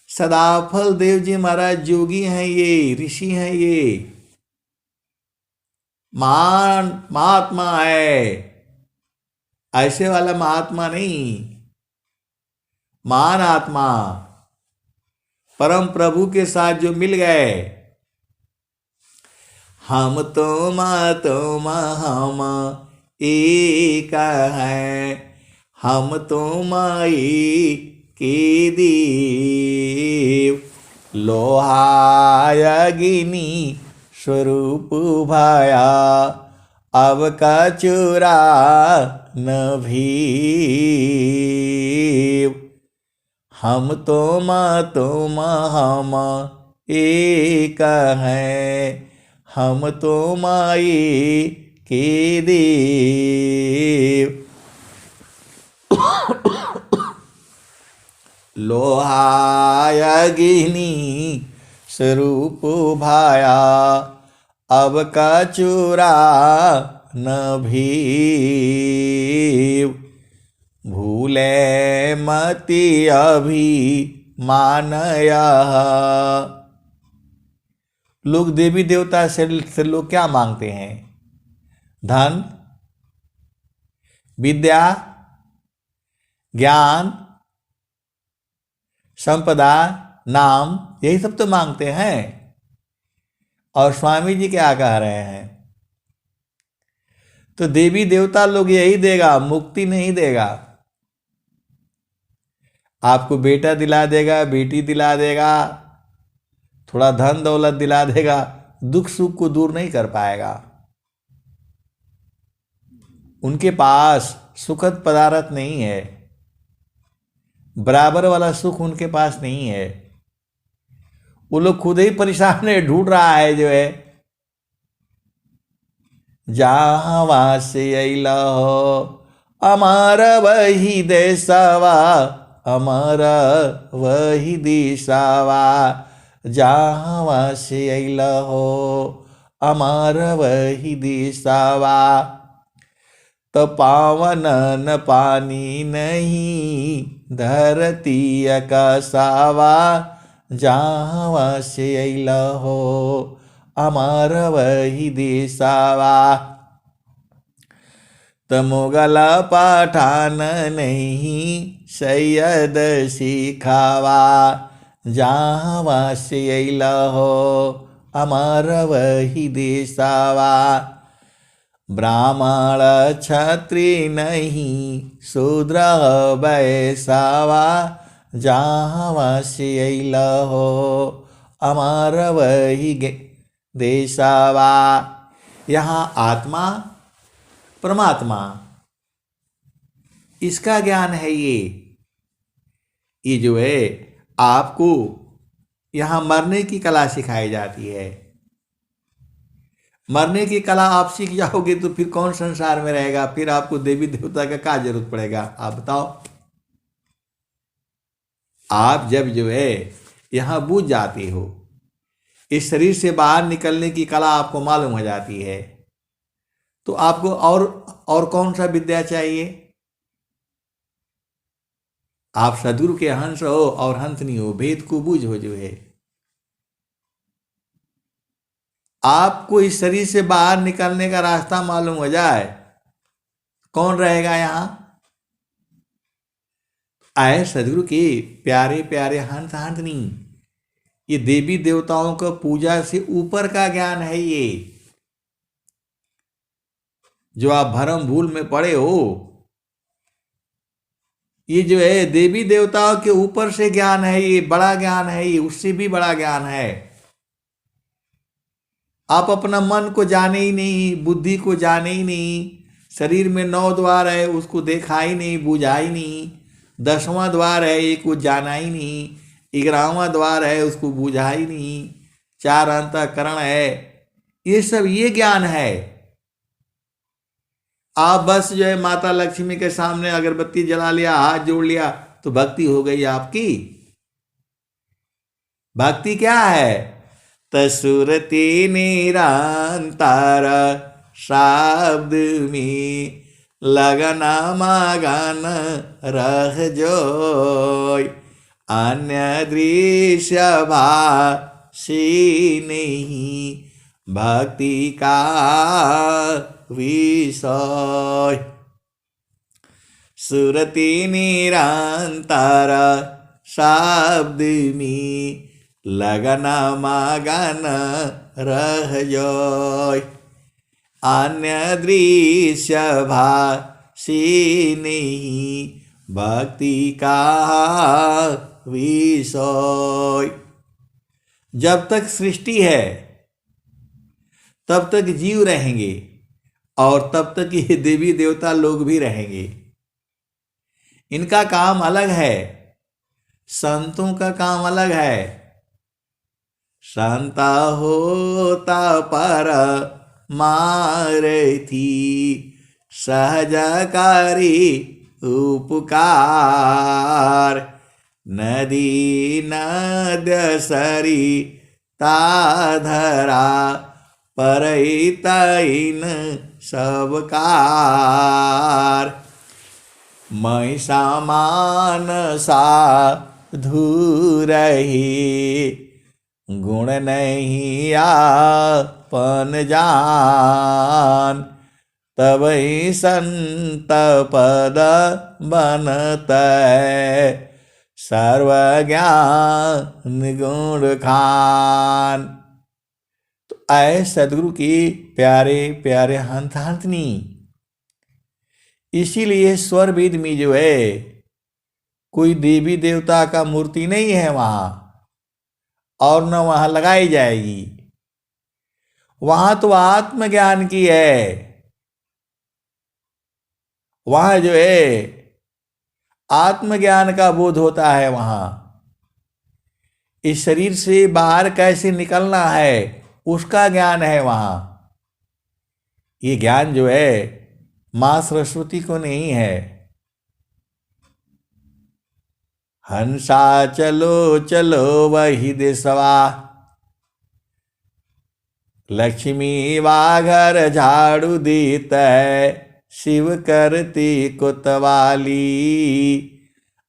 सदाफल देव जी महाराज जोगी हैं, ये ऋषि हैं, ये महात्मा है। ऐसे वाला महात्मा नहीं, महान आत्मा परम प्रभु के साथ जो मिल गए। हम तुम हम एक है, हम तुम के देव, लोहाय अग्नि स्वरूप भया, अब कचुरा न भीव। हम तुम हम एक हैं, हम तुम के देव। लोहाय अग्नि स्वरूप भाया, अब कचुरा न भीव। भूले मति अभी मानया। लोग देवी देवता से लोग क्या मांगते हैं? धन, विद्या, ज्ञान, संपदा, नाम, यही सब तो मांगते हैं। और स्वामी जी क्या कह रहे हैं? तो देवी देवता लोग यही देगा, मुक्ति नहीं देगा। आपको बेटा दिला देगा, बेटी दिला देगा, थोड़ा धन दौलत दिला देगा, दुख सुख को दूर नहीं कर पाएगा। उनके पास सुखद पदार्थ नहीं है, बराबर वाला सुख उनके पास नहीं है। वो लोग खुद ही परेशान है, ढूंढ रहा है जो है। जहाँ से अइला हो अमर वही देशवा, अमर वही दिशावा। जहाँ से अइला हो अमर वही दिशावा। तो पावन न पानी नहीं धरती आकाशावा। जहाँ से अइला हो अमर वही दिशावा। त मुगल पठान नहीं सैयद सिखावा। जहाँ से अइला हो अमर वही दिशावा। ब्राह्मण क्षत्रिय नहीं शूद्र वैसावा। जहाँ से अइला हो अमर वही देशावा। यहाँ आत्मा परमात्मा इसका ज्ञान है। ये जो है आपको यहाँ मरने की कला सिखाई जाती है। मरने की कला आप सीख जाओगे तो फिर कौन संसार में रहेगा, फिर आपको देवी देवता का क्या जरूरत पड़ेगा, आप बताओ। आप जब जो है यहाँ बूझ जाते हो, इस शरीर से बाहर निकलने की कला आपको मालूम हो जाती है, तो आपको और कौन सा विद्या चाहिए। आप सदगुरु के हंस हो और हंसनी हो, भेद को बूझो जो है। आपको इस शरीर से बाहर निकलने का रास्ता मालूम हो जाए, कौन रहेगा यहाँ। आए सदगुरु के प्यारे प्यारे हंस हंसनी, ये देवी देवताओं का पूजा से ऊपर का ज्ञान है। ये जो आप भरम भूल में पड़े हो, ये जो है देवी देवताओं के ऊपर से ज्ञान है। ये बड़ा ज्ञान है, ये उससे भी बड़ा ज्ञान है। आप अपना मन को जाने ही नहीं, बुद्धि को जाने ही नहीं। शरीर में 9 द्वार है, उसको देखा ही नहीं, बुझा ही नहीं। 10वां द्वार है, ये कुछ जाना ही नहीं। 11वां द्वार है, उसको बुझा ही नहीं। 4 अंतःकरण है, ये सब ये ज्ञान है। आप बस जो है माता लक्ष्मी के सामने अगरबत्ती जला लिया, हाथ जोड़ लिया, तो भक्ति हो गई आपकी। भक्ति क्या है। तसुरति निरंतर शब्द में लगन मगन रह जोय। अन्य दृश्य भाषी नहीं भक्ति का विषय। सुरति निरंतर शब्द में लगन मगन रह जोय। अन्य दृश्य भाषी नहीं भक्ति का विषय। जब तक सृष्टि है तब तक जीव रहेंगे, और तब तक ये देवी देवता लोग भी रहेंगे। इनका काम अलग है, संतों का काम अलग है। संता होता पर मारथी सहजकारी उपकार। नदी नद्य सरी ताधरा परैतैन सबकार। मैं समान साधु रही गुण नहीं आपन जान। तब संत पद बनत सर्वज्ञान गुण खान। तो आए सदगुरु की प्यारे प्यारे हंत हंतनी। इसीलिए स्वर वेद में जो है कोई देवी देवता का मूर्ति नहीं है वहां, और न वहां लगाई जाएगी। वहां तो आत्मज्ञान की है। वहां जो है आत्मज्ञान का बोध होता है। वहां इस शरीर से बाहर कैसे निकलना है उसका ज्ञान है वहां। ये ज्ञान जो है मां सरस्वती को नहीं है। हंसा चलो चलो वही देसवा, लक्ष्मी वाघर झाड़ू दीत है, शिव करती कोतवाली।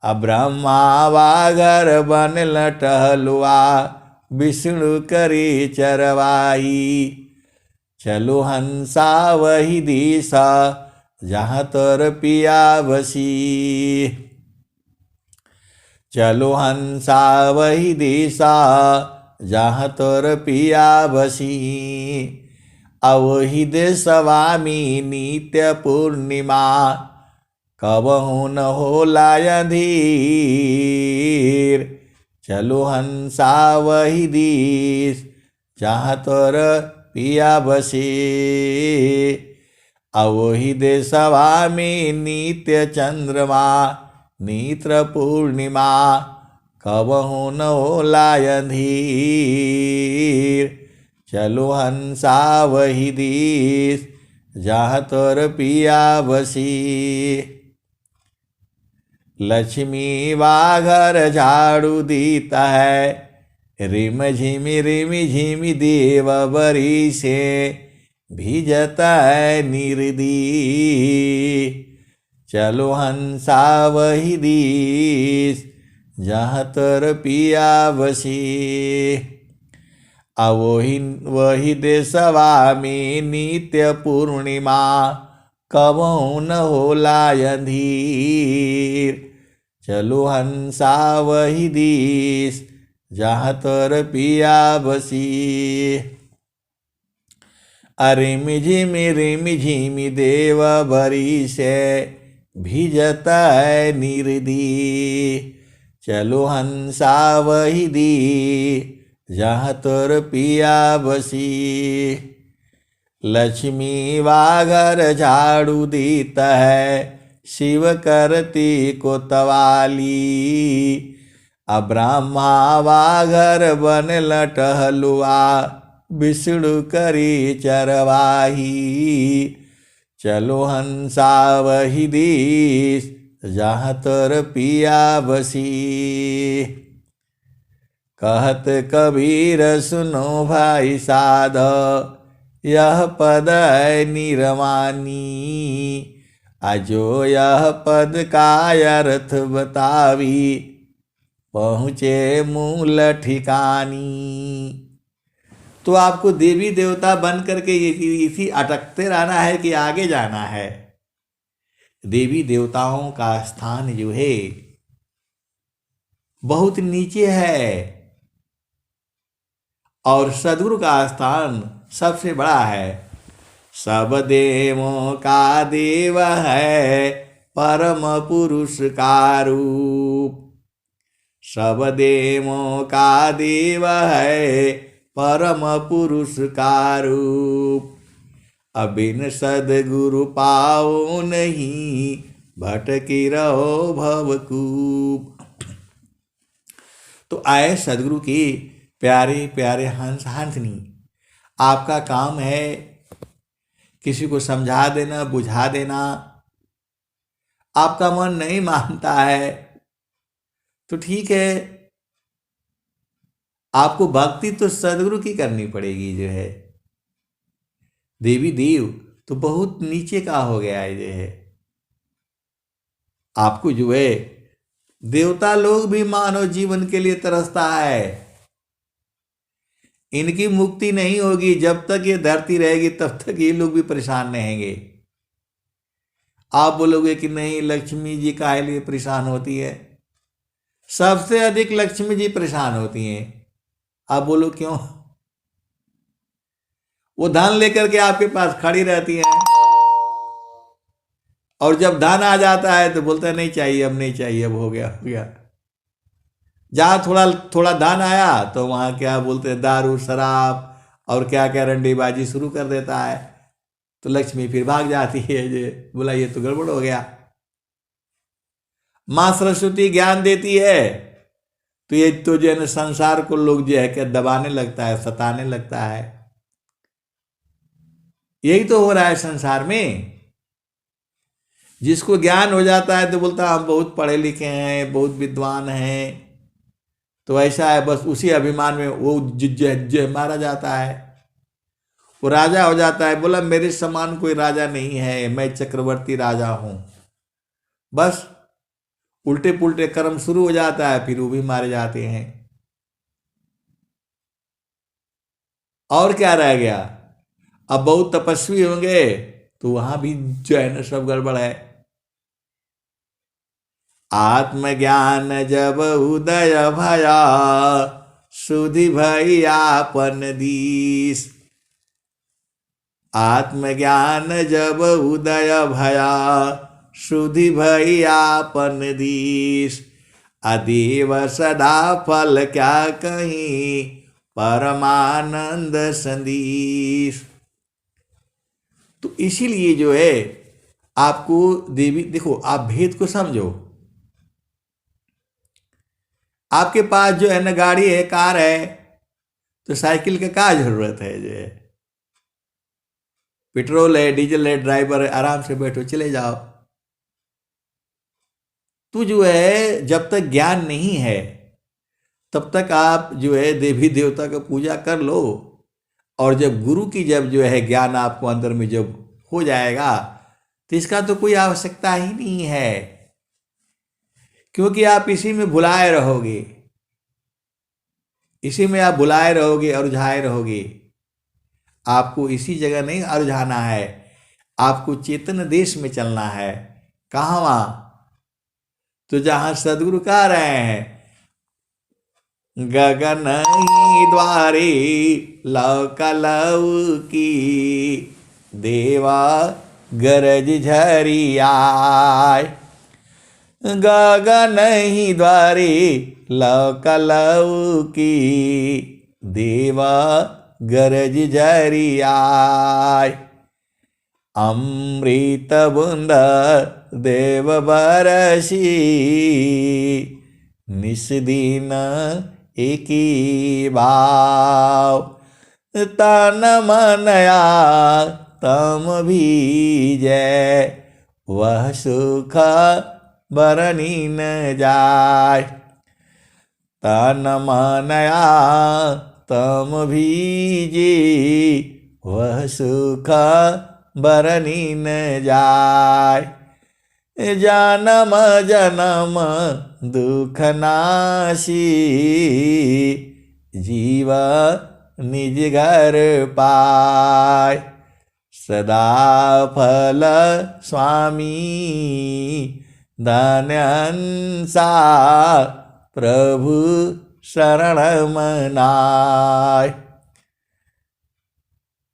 ब्रह्मा वाघर बन लटहलुआ, विष्णु करी चरवाई। चलो हंसा वही दिशा, जहाँ तोर पिया बसी। चलो हंसा वही दिशा, जहाँ तोर पिया बसी। अवहि देशवामी नित्य पूर्णिमा, कबहू न होला अंधीर। चलो हंसा वही दिश, जहाँ तोर पिया बसी। अवहि देशवामी नित्य चंद्रमा, नेत्र पूर्णिमा, कबहू न होला अंधीर। चलो हंसा वही दिश, जहाँ तोर पिया बसी। लक्ष्मी वाघर झाड़ू दीता है, रिम झिमी देव बरी से, भीजता है निरदी। चलो हंसा वही दिश, जहाँ तोर पिया बसी। वही देशवामी नित्य पूर्णिमा, कबहू न होला अंधीर। चलो हंसा वही दिश, जहाँ तोर पिया बसी। रिमि झिमी देव बरी से, भीजता है निरदी। चलो हंसा वही दी, जहाँ तोर पिया बसी। लक्ष्मी वाघर झाड़ू दीता है, शिव करती कोतवाली। ब्रह्मा वाघर बन लटहलुआ, विष्णु करी चरवाही। चलो हंसा वही दिश, जहाँ तोर पिया बसी। कहत कबीर सुनो भाई साध, यह पद है निरवानी। अजो यह पद का अर्थ बतावी, पहुँचे मूल ठिकानी। तो आपको देवी देवता बन करके इसी अटकते रहना है कि आगे जाना है। देवी देवताओं का स्थान जो है बहुत नीचे है, और सद्गुरु का स्थान सबसे बड़ा है। सब देवों का देव है, परम पुरुष का रूप। सब देवों का देव है, परम पुरुष का रूप। अबिन सद्गुरु पाओ नहीं, भटकी रहो भवकूप। तो आए सद्गुरु की प्यारे प्यारे हंसनी, आपका काम है किसी को समझा देना, बुझा देना। आपका मन नहीं मानता है तो ठीक है, आपको भक्ति तो सद्गुरु की करनी पड़ेगी। जो है देवी देव तो बहुत नीचे का हो गया है। जो है आपको जो है देवता लोग भी मानव जीवन के लिए तरसता है। इनकी मुक्ति नहीं होगी जब तक ये धरती रहेगी, तब तक ये लोग भी परेशान रहेंगे। आप बोलोगे कि नहीं, लक्ष्मी जी काहे लिए परेशान होती है? सबसे अधिक लक्ष्मी जी परेशान होती हैं। आप बोलो क्यों? वो धन लेकर के आपके पास खड़ी रहती हैं, और जब धन आ जाता है तो बोलता है नहीं चाहिए, अब नहीं चाहिए, अब हो गया हो गया। जहाँ थोड़ा थोड़ा धन आया तो वहाँ क्या बोलते हैं, दारू शराब और क्या क्या रंडीबाजी शुरू कर देता है। तो लक्ष्मी फिर भाग जाती है, ये बोला ये तो गड़बड़ हो गया। माँ सरस्वती ज्ञान देती है तो ये तो जो है ना संसार को लोग जो है क्या दबाने लगता है, सताने लगता है। यही तो हो रहा है संसार में। जिसको ज्ञान हो जाता है तो बोलता है हम बहुत पढ़े लिखे हैं, बहुत विद्वान हैं, तो ऐसा है, बस उसी अभिमान में वो जो मारा जाता है। वो राजा हो जाता है, बोला मेरे समान कोई राजा नहीं है, मैं चक्रवर्ती राजा हूं। बस उल्टे पुल्टे कर्म शुरू हो जाता है, फिर वो भी मारे जाते हैं। और क्या रह गया? अब बहुत तपस्वी होंगे तो वहां भी जो है ना सब गड़बड़ है। आत्मज्ञान जब उदय भया, सुधि भई आपन दीस। आत्मज्ञान जब उदय भया, सुधि भई आपन दीस। अदेव सदा फल क्या कहीं, परमानंद संदीस। तो इसीलिए जो है आपको देवी, देखो आप भेद को समझो। आपके पास जो है ना गाड़ी है, कार है, तो साइकिल का क्या जरूरत है? जो है पेट्रोल है, डीजल है, ड्राइवर है, आराम से बैठो चले जाओ। तो जो है जब तक ज्ञान नहीं है तब तक आप जो है देवी देवता का पूजा कर लो, और जब गुरु की जब जो है ज्ञान आपको अंदर में जब हो जाएगा तो इसका तो कोई आवश्यकता ही नहीं है, क्योंकि आप इसी में भुलाए रहोगे, इसी में आप भुलाए रहोगे और उलझाए रहोगे। आपको इसी जगह नहीं उलझाना है, आपको चेतन देश में चलना है। कहाँ? वहाँ तो जहाँ सदगुरु कह रहे हैं, गगन ही द्वारे लौक लौकी, देवा गरज झरी आय। गगन ही द्वारे लौक लौकी, देवा गरज झरी आय। अमृत बूंद देव बरसी, निस दिन एकी भाव। तन मनया तम भीजै, वह सुख बरनी न जाय। तन मनया तम भीजे, वह सुख बरनी न जाय। जन्म जन्म दुख नाशी, जीव निज घर पाय। सदा फल स्वामी धन्यंसा, प्रभु शरण मनाय।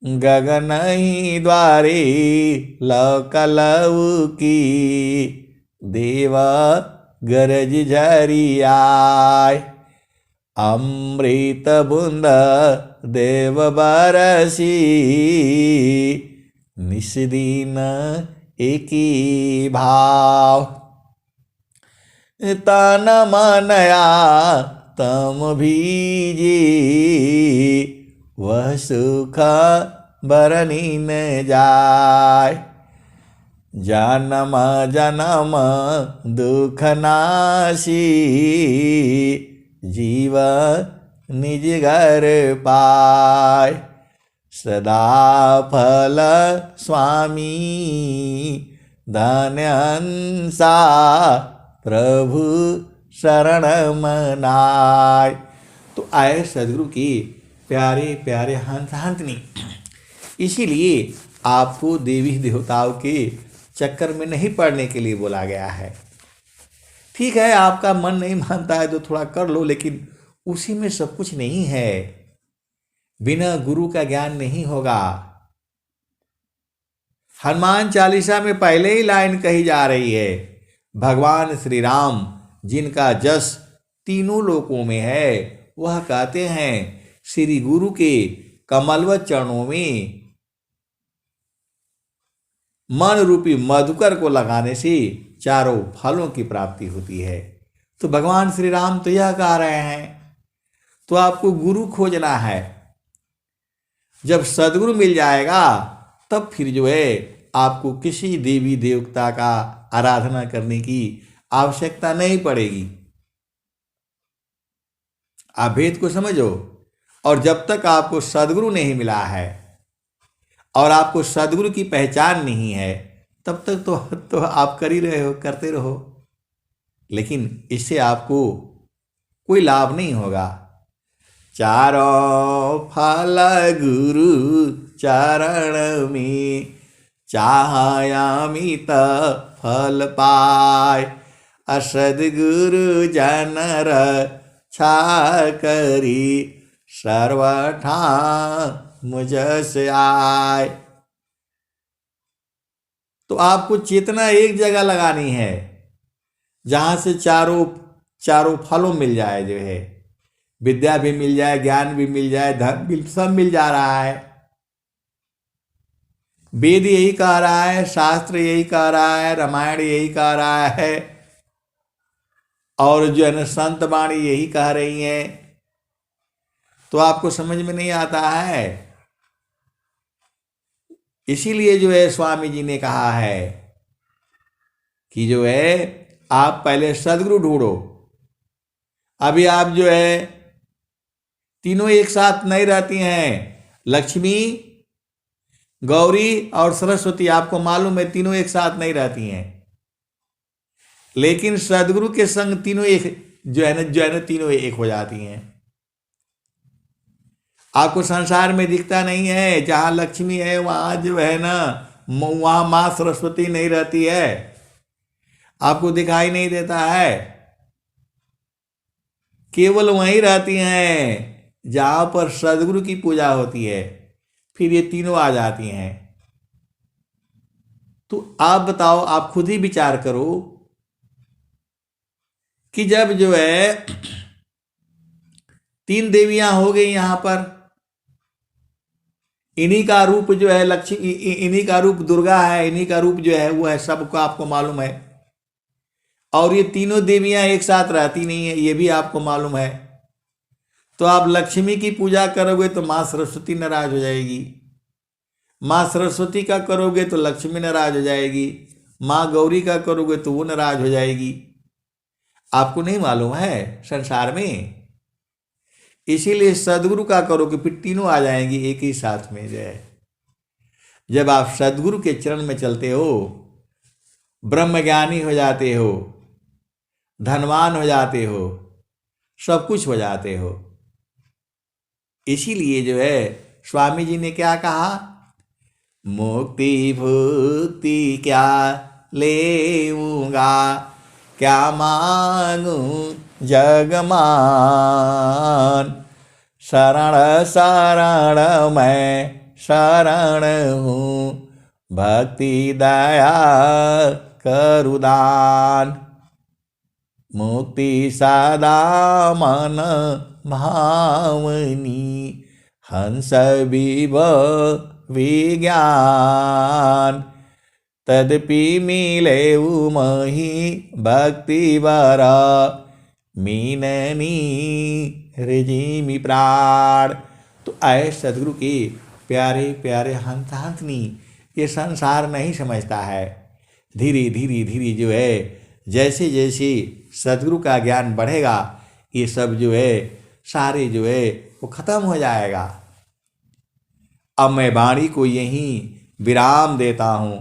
गगन ही द्वारे लौक लौकी, देवा गरज झरी आय। अमृत बूंद देव बरसी, निस दिन एकी भाव। तन मनया तम भीजी, वह सुख बरनी न जाय। जन्म जन्म दुख नाशी, जीव निज घर पाय। सदा फल स्वामी धन्यंसा, प्रभु शरण मनाय। तो आए सदगुरु की प्यारे प्यारे हंस हंसनी। इसीलिए आपको देवी देवताओं के चक्कर में नहीं पड़ने के लिए बोला गया है। ठीक है, आपका मन नहीं मानता है तो थोड़ा कर लो, लेकिन उसी में सब कुछ नहीं है। बिना गुरु का ज्ञान नहीं होगा। हनुमान चालीसा में पहले ही लाइन कही जा रही है, भगवान श्री राम जिनका जस तीनों लोकों में है, वह कहते हैं श्री गुरु के कमलवत चरणों में मन रूपी मधुकर को लगाने से चारों फलों की प्राप्ति होती है। तो भगवान श्री राम तो यह कह रहे हैं, तो आपको गुरु खोजना है। जब सदगुरु मिल जाएगा तब फिर जो है आपको किसी देवी देवता का आराधना करने की आवश्यकता नहीं पड़ेगी। आप भेद को समझो। और जब तक आपको सदगुरु नहीं मिला है और आपको सदगुरु की पहचान नहीं है, तब तक तो आप कर ही रहे हो, करते रहो, लेकिन इससे आपको कोई लाभ नहीं होगा। चारों फल गुरु चरण में, चाहयामित फल पाय, असदगुरु जनर छा करी, सर्वठा मुझसे आय। तो आपको चेतना एक जगह लगानी है जहां से चारों फलों मिल जाए, जो है विद्या भी मिल जाए, ज्ञान भी मिल जाए, धन भी, सब मिल जा रहा है। वेद यही कह रहा है, शास्त्र यही कह रहा है, रामायण यही कह रहा है, और जो है ना संत वाणी यही कह रही है। तो आपको समझ में नहीं आता है। इसीलिए जो है स्वामी जी ने कहा है कि जो है आप पहले सदगुरु ढूंढो। अभी आप जो है तीनों एक साथ नहीं रहती हैं, लक्ष्मी, गौरी और सरस्वती, आपको मालूम है तीनों एक साथ नहीं रहती हैं, लेकिन सदगुरु के संग तीनों एक जो है ना तीनों एक हो जाती हैं। आपको संसार में दिखता नहीं है, जहां लक्ष्मी है वहां जो है ना, वहां मां सरस्वती नहीं रहती है, आपको दिखाई नहीं देता है। केवल वहीं रहती हैं जहां पर सदगुरु की पूजा होती है, फिर ये तीनों आ जाती हैं। तो आप बताओ, आप खुद ही विचार करो कि जब जो है तीन देवियां हो गई यहां पर, इन्हीं का रूप जो है लक्ष्मी, इन्हीं का रूप दुर्गा है, इन्हीं का रूप जो है वो है, सबको आपको मालूम है। और ये तीनों देवियां एक साथ रहती नहीं है, ये भी आपको मालूम है। तो आप लक्ष्मी की पूजा करोगे तो मां सरस्वती नाराज हो जाएगी, मां सरस्वती का करोगे तो लक्ष्मी नाराज हो जाएगी, मां गौरी का करोगे तो वो नाराज हो जाएगी। आपको नहीं मालूम है संसार में। इसीलिए सदगुरु का करोगे फिर तीनों आ जाएंगी एक ही साथ में। जो है जब आप सदगुरु के चरण में चलते हो, ब्रह्मज्ञानी हो जाते हो, धनवान हो जाते हो, सब कुछ हो जाते हो। इसीलिए जो है स्वामी जी ने क्या कहा, मुक्ति भुक्ति क्या लेऊंगा, क्या मांगू जगमान, शरण शरण मैं शरण हूँ, भक्ति दया करुदान, मुक्ति सदा मन भावनी, हंस विज्ञान, तदपि मिले मही भक्ति बरा, मीननी हृजिमि प्राण। तो आए सदगुरु के प्यारे प्यारे हंस हंसनी, ये संसार नहीं समझता है। धीरे धीरे धीरे जो है जैसे जैसे सदगुरु का ज्ञान बढ़ेगा, ये सब जो है सारे जो है वो खत्म हो जाएगा। अब मैं वाणी को यहीं विराम देता हूँ।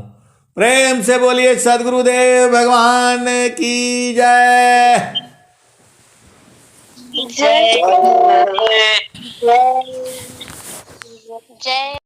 प्रेम से बोलिए सदगुरुदेव भगवान की जय। जय जय जय।